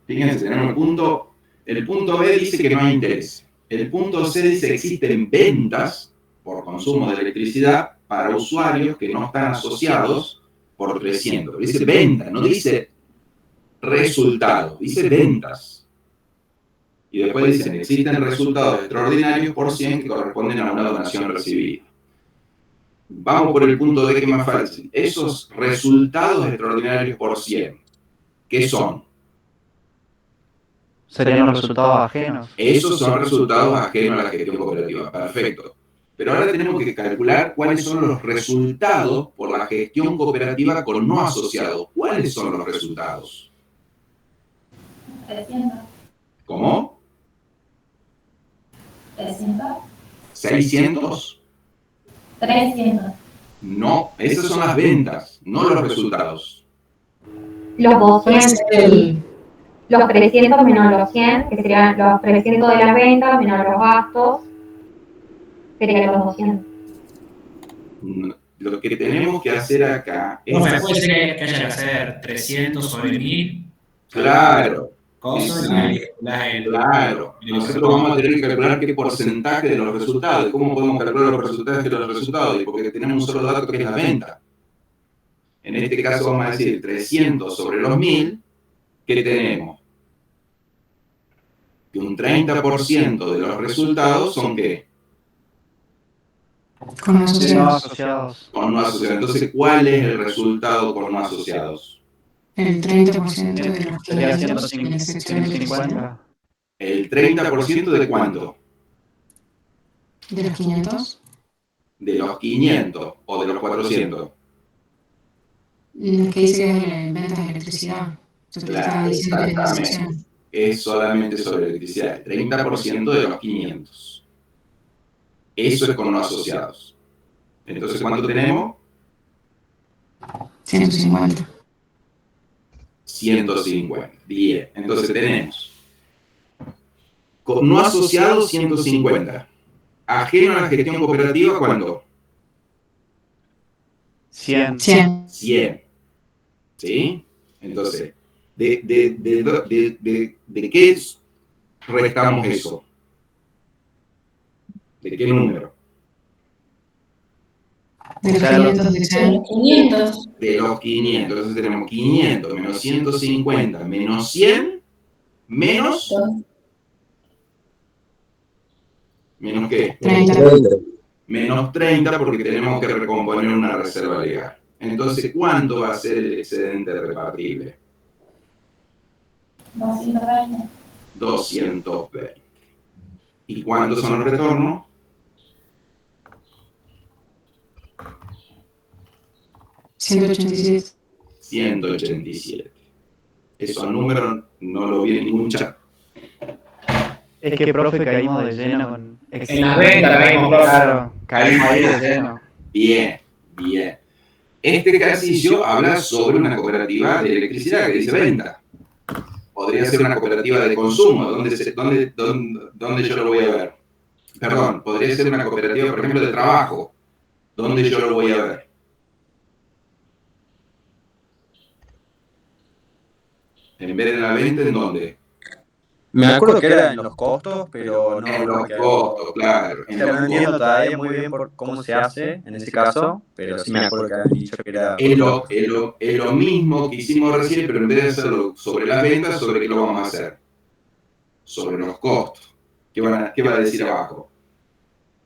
fíjense, tenemos el punto B dice que no hay interés. El punto C dice que existen ventas por consumo de electricidad para usuarios que no están asociados por 300. Dice venta, no dice resultado, dice ventas. Y después dicen, existen resultados extraordinarios por 100 que corresponden a una donación recibida. Vamos por el punto D que es más fácil. Esos resultados extraordinarios por 100, ¿qué son? Serían los resultados ajenos. Esos son resultados ajenos a la gestión cooperativa. Perfecto. Pero ahora tenemos que calcular cuáles son los resultados por la gestión cooperativa con no asociados. ¿Cuáles son los resultados? 300. ¿Cómo? 300. ¿600? 300. No, esas son las ventas, no los resultados. Los 200 y los 300 menos los 100, que serían los 300 de las ventas menos los gastos, serían los 200. Lo que tenemos que hacer acá es... Bueno, puede ser que haya que hacer 300 sobre 1000. Claro. Cosas Claro. Nosotros vamos a tener que calcular qué porcentaje de los resultados. ¿Cómo podemos calcular los porcentajes de los resultados? Porque tenemos un solo dato que es la venta. En este caso vamos a decir 300 sobre los 1000. ¿Qué tenemos? Que un 30% de los resultados son ¿qué? Con no asociados. Con no asociados. Entonces, ¿cuál es el resultado con no asociados? El 30% de los Sería 150. ¿El 30% de cuánto? ¿De los 500? ¿De los 500 o de los 400? Los que dice que es ventas de electricidad. Claro, exactamente. Es solamente sobre electricidad. El 30% de los 500. Eso es con no asociados. Entonces, ¿cuánto tenemos? 150. 150. Bien. Entonces tenemos con no asociados 150. Ajeno a la gestión cooperativa, ¿cuánto? 100. 100. ¿Sí? Entonces, ¿de qué restamos eso? ¿De qué número? De los 500. De los 500. Entonces tenemos 500 menos 150 menos 100 menos... ¿Menos qué? 30. Menos 30 porque tenemos que recomponer una reserva legal. Entonces, ¿cuánto va a ser el excedente repartible? 220. 220. ¿Y cuántos son los retornos? 187. 187. Esos números no lo vi en ningún chat. Es que, profe, caímos de lleno con... En las ventas caímos, profe. Claro, caímos ahí de lleno. Bien, bien. Este ejercicio habla sobre una cooperativa de electricidad que dice venta. podría ser una cooperativa de consumo. ¿Dónde yo lo voy a ver? Perdón, podría ser una cooperativa, por ejemplo, de trabajo. ¿Dónde yo lo voy a ver? En vez de la venta, ¿en dónde? Me acuerdo que era en los costos, pero no. En los costos, claro. O sea, no entiendo todavía muy bien por cómo se hace en ese caso, pero sí me acuerdo que habían dicho que era. Es lo mismo que hicimos recién, pero en vez de hacerlo sobre las ventas, ¿sobre qué lo vamos a hacer? Sobre los costos. ¿Qué va a decir abajo?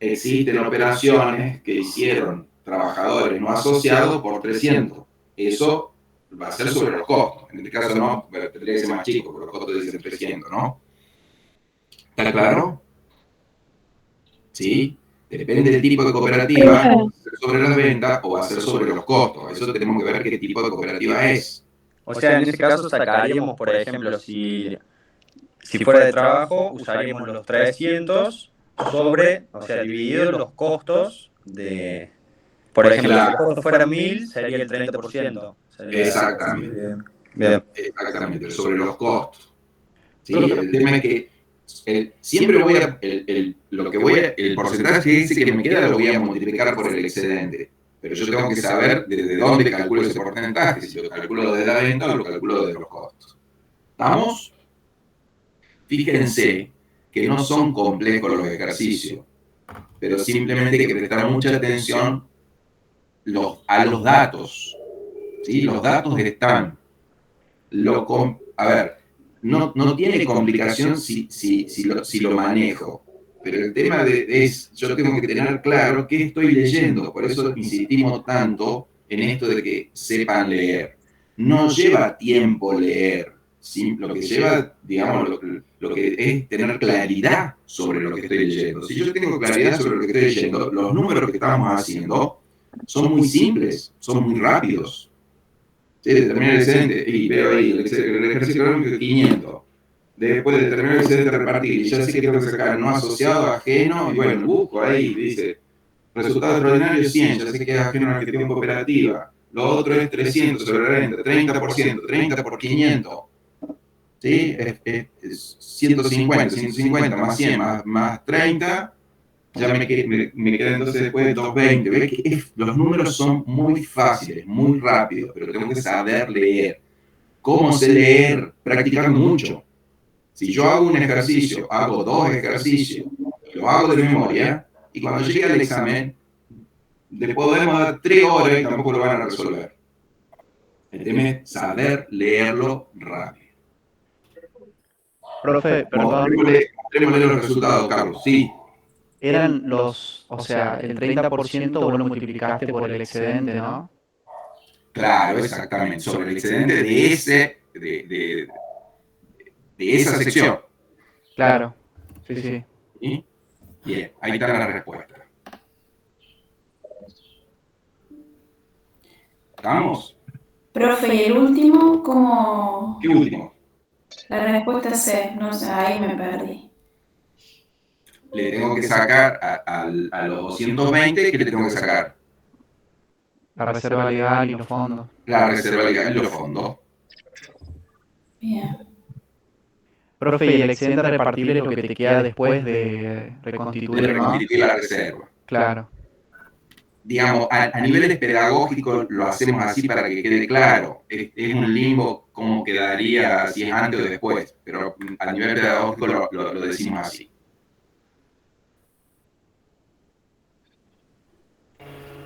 Existen operaciones que hicieron trabajadores no asociados por 300. Eso va a ser sobre los costos. En este caso no, tendría que ser más chico, porque los costos dicen 300, ¿no? ¿Está claro? ¿Sí? Depende del tipo de cooperativa, va a ser sobre las ventas o va a ser sobre los costos. Eso tenemos que ver qué tipo de cooperativa es. O sea, en ese caso sacaríamos, por ejemplo, si fuera de trabajo, usaríamos los 300 sobre, o sea, dividido los costos de, por ejemplo, si los costos fueran 1000, sería el 30%. Exactamente. Bien. Exactamente, sobre los costos. ¿Sí? El tema es que siempre voy a, el porcentaje ese que me queda lo voy a multiplicar por el excedente. Pero yo tengo que saber desde dónde calculo ese porcentaje, si lo calculo desde la venta o lo calculo desde los costos. ¿Estamos? Fíjense que no son complejos los ejercicios, pero simplemente hay que prestar mucha atención a los datos. ¿Sí? Los datos están. A ver, no tiene complicación si lo manejo, pero el tema es, yo tengo que tener claro qué estoy leyendo, por eso insistimos tanto en esto de que sepan leer. No lleva tiempo leer, ¿sí? Lo que lleva, digamos, lo que es tener claridad sobre lo que estoy leyendo. Si yo tengo claridad sobre lo que estoy leyendo, los números que estamos haciendo son muy simples, son muy rápidos. ¿Sí? Determinar el excedente, y veo ahí el ejercicio económico de 500. Después de determinar el excedente de repartir, y ya sé que tengo que sacar no asociado, ajeno, y bueno, busco ahí, dice, resultado extraordinario 100, ya sé que es ajeno a la gestión cooperativa. Lo otro es 300 sobre la renta, 30%, 30 por 500. ¿Sí? Es 150 más 100 más 30. Ya me queda entonces después 220. ¿Ves que los números son muy fáciles, muy rápidos, pero tengo que saber leer? ¿Cómo sé leer? Practicando mucho. Si yo hago un ejercicio, hago 2 ejercicios, lo hago de memoria, y cuando llegue al examen, le podemos dar 3 horas y tampoco lo van a resolver. El tema es saber leerlo rápido. Profe, perdón. Mostrémosle los resultados, Carlos. Sí. Eran o sea, el 30% vos lo multiplicaste por el excedente, ¿no? Claro, exactamente. Sobre el excedente de esa sección. Claro, sí. ¿Sí? Bien, ahí está la respuesta. ¿Estamos? Profe, ¿y el último cómo? ¿Qué último? La respuesta C, no sé, ahí me perdí. Le tengo que sacar a los 220, ¿qué le tengo que sacar? La reserva legal y los fondos. La reserva legal y los fondos. Bien. Profe, y el excedente repartible es lo que te queda después de reconstituir, ¿no? La reserva. Claro. Digamos, a niveles pedagógicos lo hacemos así para que quede claro. Es un limbo cómo quedaría si es antes o después, pero a nivel pedagógico lo decimos así.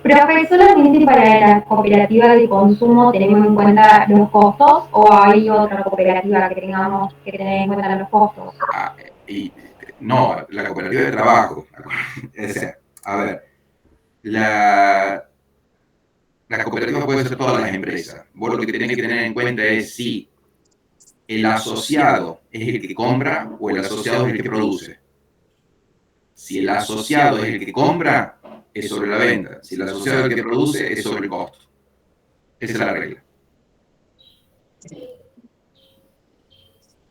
Profe, ¿solamente para la cooperativa de consumo tenemos en cuenta los costos o hay otra cooperativa que tengamos que tener en cuenta los costos? No, la cooperativa de trabajo. O sea, a ver, la cooperativa puede ser todas las empresas. Vos lo que tenés que tener en cuenta es si el asociado es el que compra o el asociado es el que produce. Si el asociado es el que compra, es sobre la venta. Si el asociado es el que produce, es sobre el costo. Esa es la regla.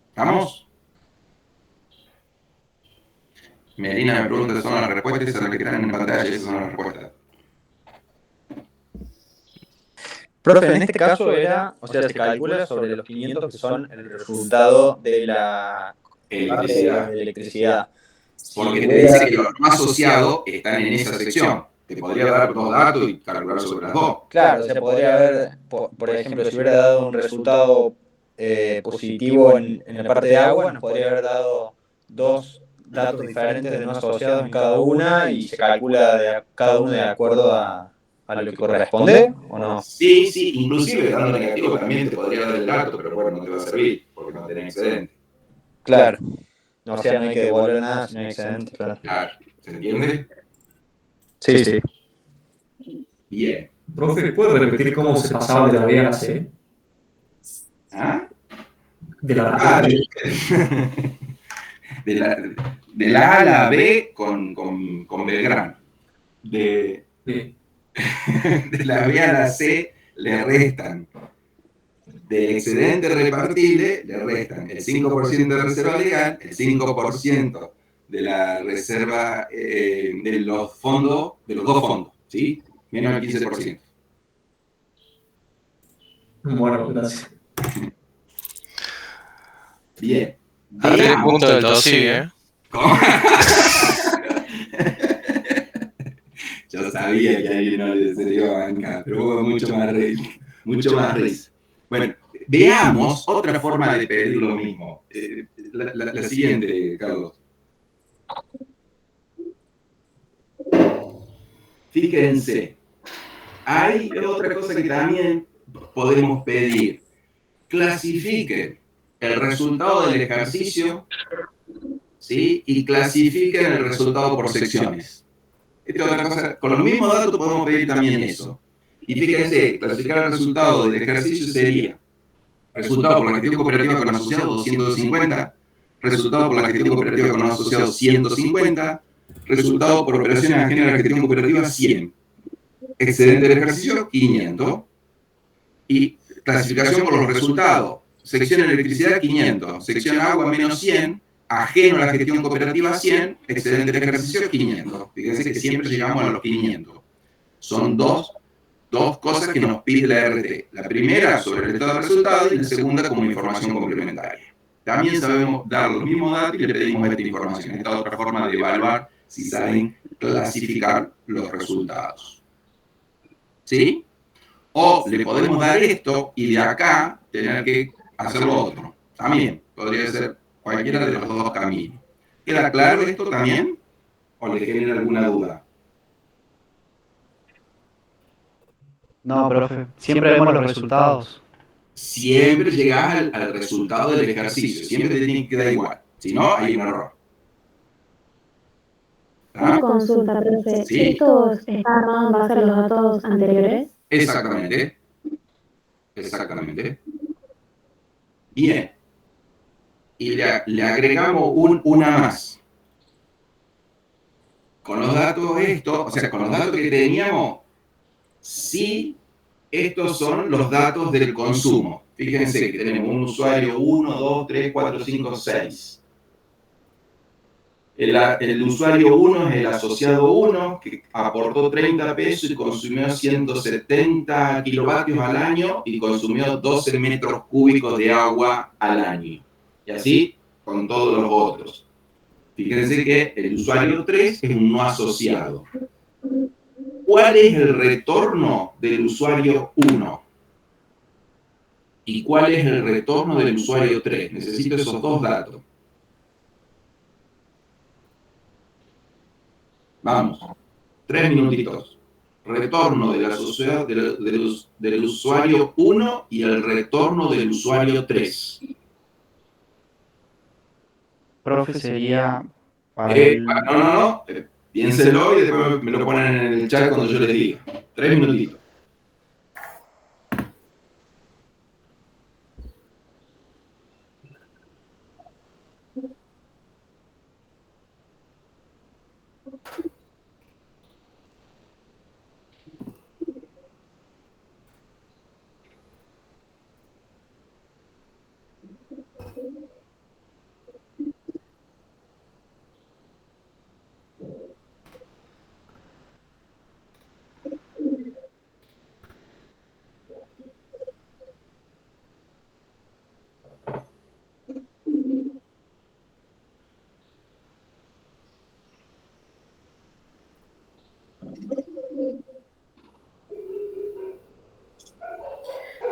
¿Estamos? Melina me pregunta, ¿son las respuestas? Esas son las que están en pantalla, esas son las respuestas. Profe, en este caso era, o sea, se calcula sobre los 500 que son el resultado de la Electricidad. de electricidad. Porque te dice que los no asociados están en esa sección. Te podría dar dos datos y calcular sobre las dos. Claro, o sea, podría haber, por ejemplo, si hubiera dado un resultado positivo en la parte de agua, nos podría haber dado dos datos diferentes de no asociados en cada una y se calcula cada uno de acuerdo a lo que corresponde, ¿o no? Sí, sí, inclusive dando negativo también te podría dar el dato, pero bueno, no te va a servir porque no tenés excedente. Claro. O sea, no hay que devolver nada si no hay excedente, claro. Claro, ¿se entiende? Sí, sí. Bien. Profe, ¿puede repetir cómo se pasaba de la B a la C? ¿Ah? De la Ah, de la A a la B con Belgrano. De la B a la C le restan. Del excedente repartible le restan el 5% de reserva legal, el 5% de la reserva de los fondos, de los dos fondos, ¿sí? Menos el 15%. Bueno, gracias. Bien. Hasta el punto del 2 sigue, ¿Cómo? Yo sabía que a alguien no se le iba a bancar, pero hubo mucho más risa. Mucho más risa. Bueno, veamos otra forma de pedir lo mismo. La siguiente, Carlos. Fíjense, hay otra cosa que también podemos pedir. Clasifiquen el resultado del ejercicio, ¿sí? Y clasifiquen el resultado por secciones. Esta es otra cosa. Con los mismos datos podemos pedir también eso. Y fíjense, clasificar el resultado del ejercicio sería resultado por la gestión cooperativa con asociados 250, resultado por la gestión cooperativa con asociados 150, resultado por operaciones ajenas a la gestión cooperativa 100, excedente del ejercicio 500 y clasificación por los resultados, sección electricidad 500, sección agua menos 100, ajeno a la gestión cooperativa 100, excedente del ejercicio 500. Fíjense que siempre llegamos a los 500. Son dos cosas que nos pide la RT. La primera sobre el estado de resultados y la segunda como información complementaria. También sabemos dar los mismos datos y le pedimos esta información. Esta es otra forma de evaluar si saben clasificar los resultados. ¿Sí? O le podemos dar esto y de acá tener que hacer lo otro. También podría ser cualquiera de los dos caminos. ¿Queda claro esto también? ¿O le genera alguna duda? No, profe, siempre vemos los resultados. Siempre llegás al resultado del ejercicio, siempre te tiene que dar igual, si no, hay un error. Una consulta, profe. Sí. ¿Estos están armados en base a los datos anteriores? Exactamente. Exactamente. Bien. Y le agregamos una más. Con los datos estos, o sea, con los datos que teníamos, sí, estos son los datos del consumo. Fíjense que tenemos un usuario 1, 2, 3, 4, 5, 6. El usuario 1 es el asociado 1, que aportó 30 pesos y consumió 170 kilovatios al año y consumió 12 metros cúbicos de agua al año. Y así con todos los otros. Fíjense que el usuario 3 es un no asociado. ¿Cuál es el retorno del usuario 1? ¿Y cuál es el retorno del usuario 3? Necesito esos dos datos. Vamos, 3 minutitos. Retorno del asociado del usuario 1 y el retorno del usuario 3. Profe, sería para No. Piénselo y después me lo ponen en el chat cuando yo les diga. 3 minutitos.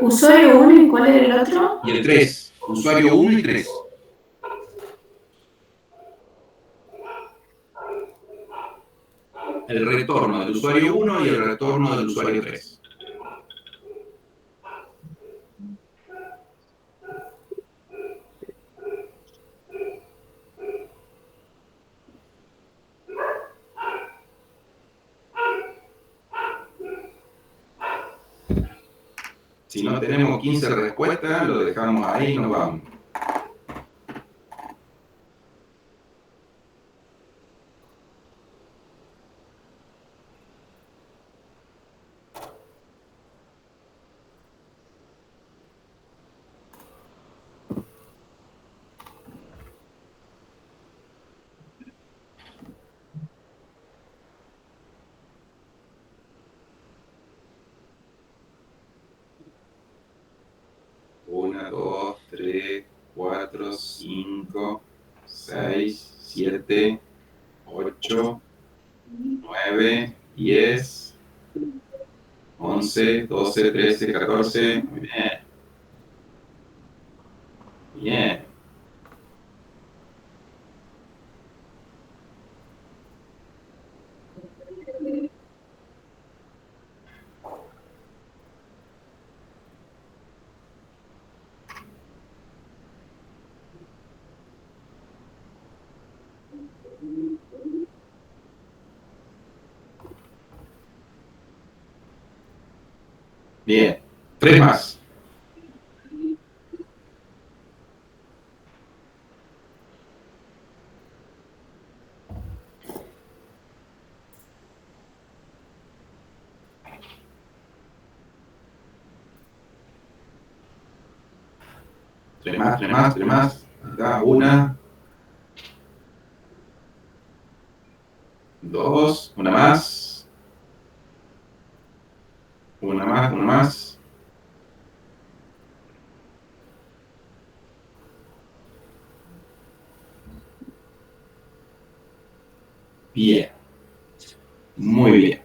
Usuario 1 y ¿cuál era el otro? Y el 3. Usuario 1 y 3. El retorno del usuario 1 y el retorno del usuario 3. Si no tenemos 15 respuestas, lo dejamos ahí y nos vamos. Una, dos, tres, cuatro, 5, 6, 7, 8, 9, 10, 11, 12, 13, 14. Muy bien. Bien. Bien. 3 más. Tres más, 3 más, 3 más. Acá, 1, 2, una más. Una más, una más. Bien. Muy bien.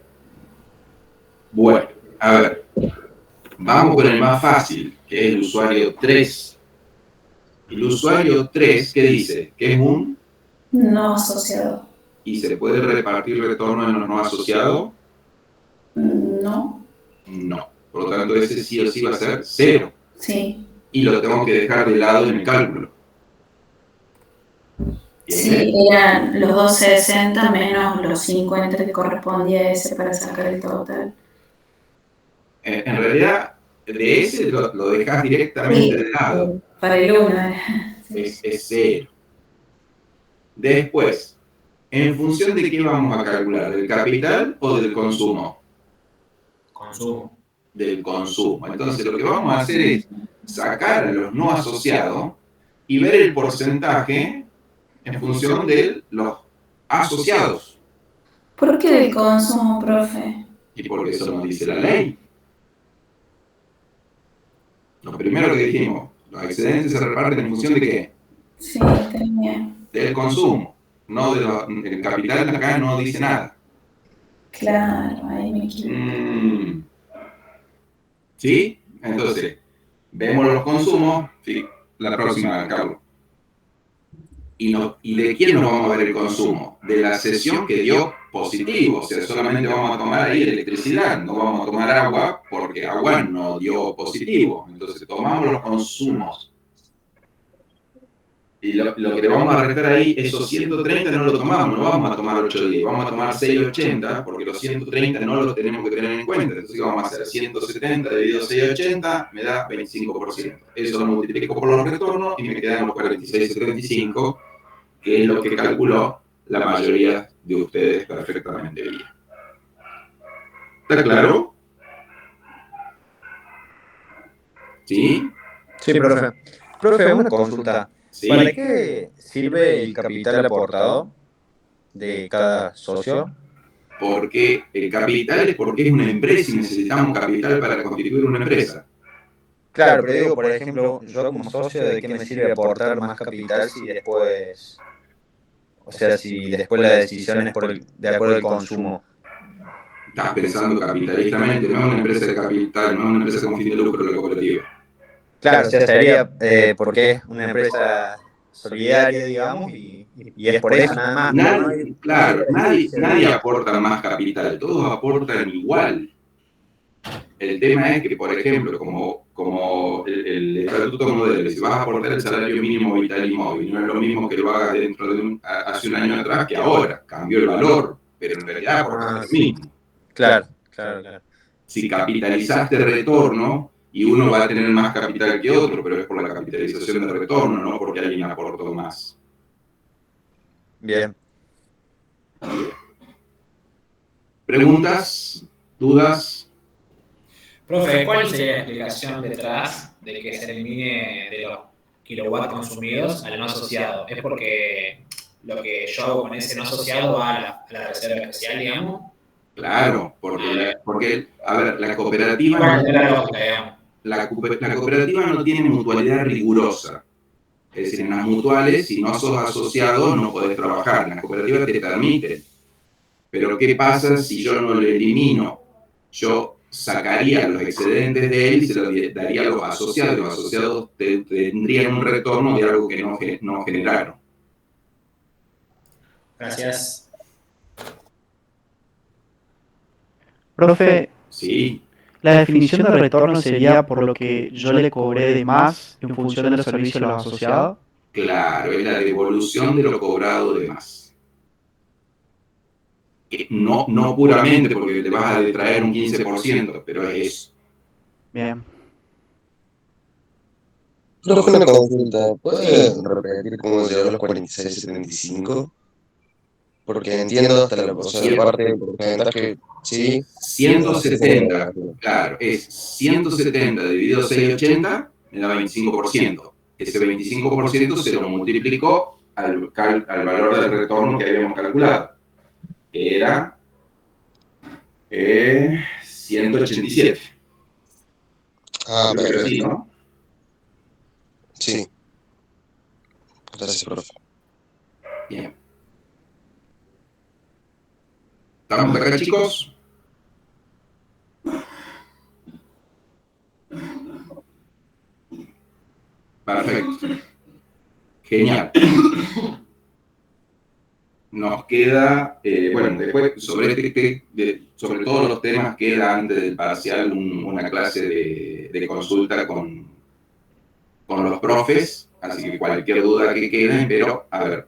Bueno, a ver. Vamos con el más fácil, que es el usuario 3. El usuario 3, ¿qué dice? Que es un... No asociado. ¿Y se puede repartir retorno en los no asociados? No. No. Por lo tanto, ese sí o sí va a ser 0. Sí. Y lo tengo que dejar de lado en el cálculo. Sí, eran los 260 menos los 50 que correspondía a ese para sacar el total. En realidad, de ese lo dejas directamente de lado. Para el 1. Es 0. Después, ¿en función de qué vamos a calcular? ¿Del capital o del consumo? Consumo. Del consumo. Entonces, lo que vamos a hacer es sacar a los no asociados y ver el porcentaje en función de los asociados. ¿Por qué del consumo, profe? Y porque eso nos dice la ley. Lo primero que dijimos, los excedentes se reparten en función de qué? Sí, está bien. Del consumo. No el capital acá no dice nada. Claro, ahí me equivoqué. ¿Sí? Entonces, vemos los consumos. Sí, la próxima, Carlos. ¿Y de quién nos vamos a ver el consumo? De la sesión que dio positivo. O sea, solamente vamos a tomar ahí electricidad. No vamos a tomar agua porque agua no dio positivo. Entonces, tomamos los consumos. Y lo que le vamos a restar ahí, esos 130 no lo tomamos, no vamos a tomar 810, vamos a tomar 680, porque los 130 no los tenemos que tener en cuenta. Entonces, ¿qué vamos a hacer? 170 dividido 680 me da 25%. Eso lo multiplico por los retornos y me quedan los 46,75, que es lo que calculó la mayoría de ustedes perfectamente bien. ¿Está claro? ¿Sí? Sí, profe. Profe, una consulta. Sí. ¿Para qué sirve el capital aportado de cada socio? Porque el capital es porque es una empresa y necesitamos capital para constituir una empresa. Claro, pero digo, por ejemplo, yo como socio, ¿de qué me sirve aportar más capital si después, o sea, si después la decisión es de acuerdo al consumo? estás pensando capitalistamente, no es una empresa de capital, no es una empresa con fin de lucro la cooperativa. Claro, o sea, sería porque es una empresa solidaria, digamos, y es por eso nada más. Pero no hay, Claro, nadie aporta más capital, todos aportan igual. El tema es que, por ejemplo, como el estatuto modelo, si vas a aportar el salario mínimo vital y móvil, no es lo mismo que lo hagas dentro de hace un año atrás que ahora. Cambió el valor, pero en realidad aportas lo mismo. Claro. Si capitalizaste retorno, y uno va a tener más capital que otro, pero es por la capitalización de retorno, no porque alguien aportó más. Bien. ¿Preguntas? ¿Dudas? Profe, ¿cuál sería la explicación detrás de que se elimine de los kilowatts consumidos al no asociado? ¿Es porque lo que yo hago con ese no asociado va a la reserva especial, digamos? Claro, porque a ver, la cooperativa no tiene mutualidad rigurosa. Es decir, en las mutuales, si no sos asociado, no podés trabajar. En las cooperativas te permiten. Pero ¿qué pasa si yo no lo elimino? Yo sacaría los excedentes de él y se los daría a los asociados. Los asociados tendrían un retorno de algo que no generaron. Gracias. Profe, sí. La definición de retorno sería por lo que yo le cobré de más en función de los servicios de los asociados. Claro, es la devolución de lo cobrado de más. No puramente porque te vas a detraer un 15%, pero es eso. Bien. Profe, una consulta. ¿Puede repetir cómo llegó a los 46,75? Porque entiendo hasta la parte del porcentaje, ¿sí? 170, claro, es 170 dividido 680, me da 25%. Ese 25% se lo multiplicó al valor del retorno que habíamos calculado, que era 187. Ah, perfecto. Sí, ¿no? Sí. Gracias, profe. Bien. ¿Estamos acá, chicos? Perfecto. Genial. Nos queda, bueno, después sobre todos los temas queda antes del parcial una clase de consulta con los profes, así que cualquier duda que quede, pero a ver,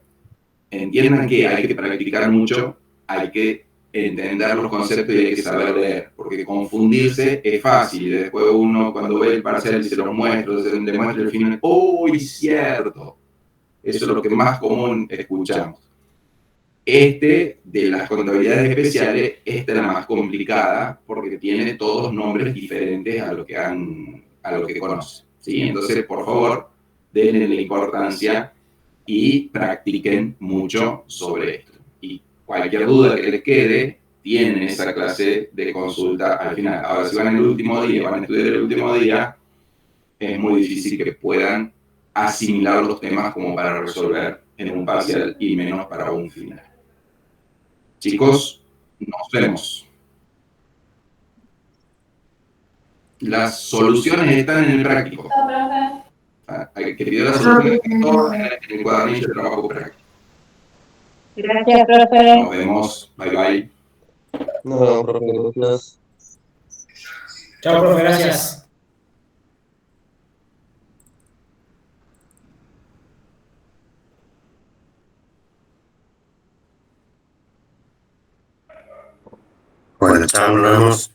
entiendan que hay que practicar mucho, hay que entender los conceptos y hay que saber leer, porque confundirse es fácil, y después uno cuando ve el parcial y se lo muestra, le muestra el final, ¡uy, cierto! Eso es lo que más común escuchamos. De las contabilidades especiales, esta es la más complicada, porque tiene todos nombres diferentes a lo que conocen, ¿sí? Entonces, por favor, denle la importancia y practiquen mucho sobre esto. Y cualquier duda que les quede, tienen esa clase de consulta al final. Ahora, si van el último día, van a estudiar el último día, es muy difícil que puedan asimilar los temas como para resolver en un parcial y menos para un final. Chicos, nos vemos. Las soluciones están en el práctico. Hay que pedir las soluciones en el cuadernillo de trabajo práctico. Gracias, profe. Nos vemos. Bye, bye. No, profe, gracias. Chao, profe, gracias. Bueno, chao, nos vemos.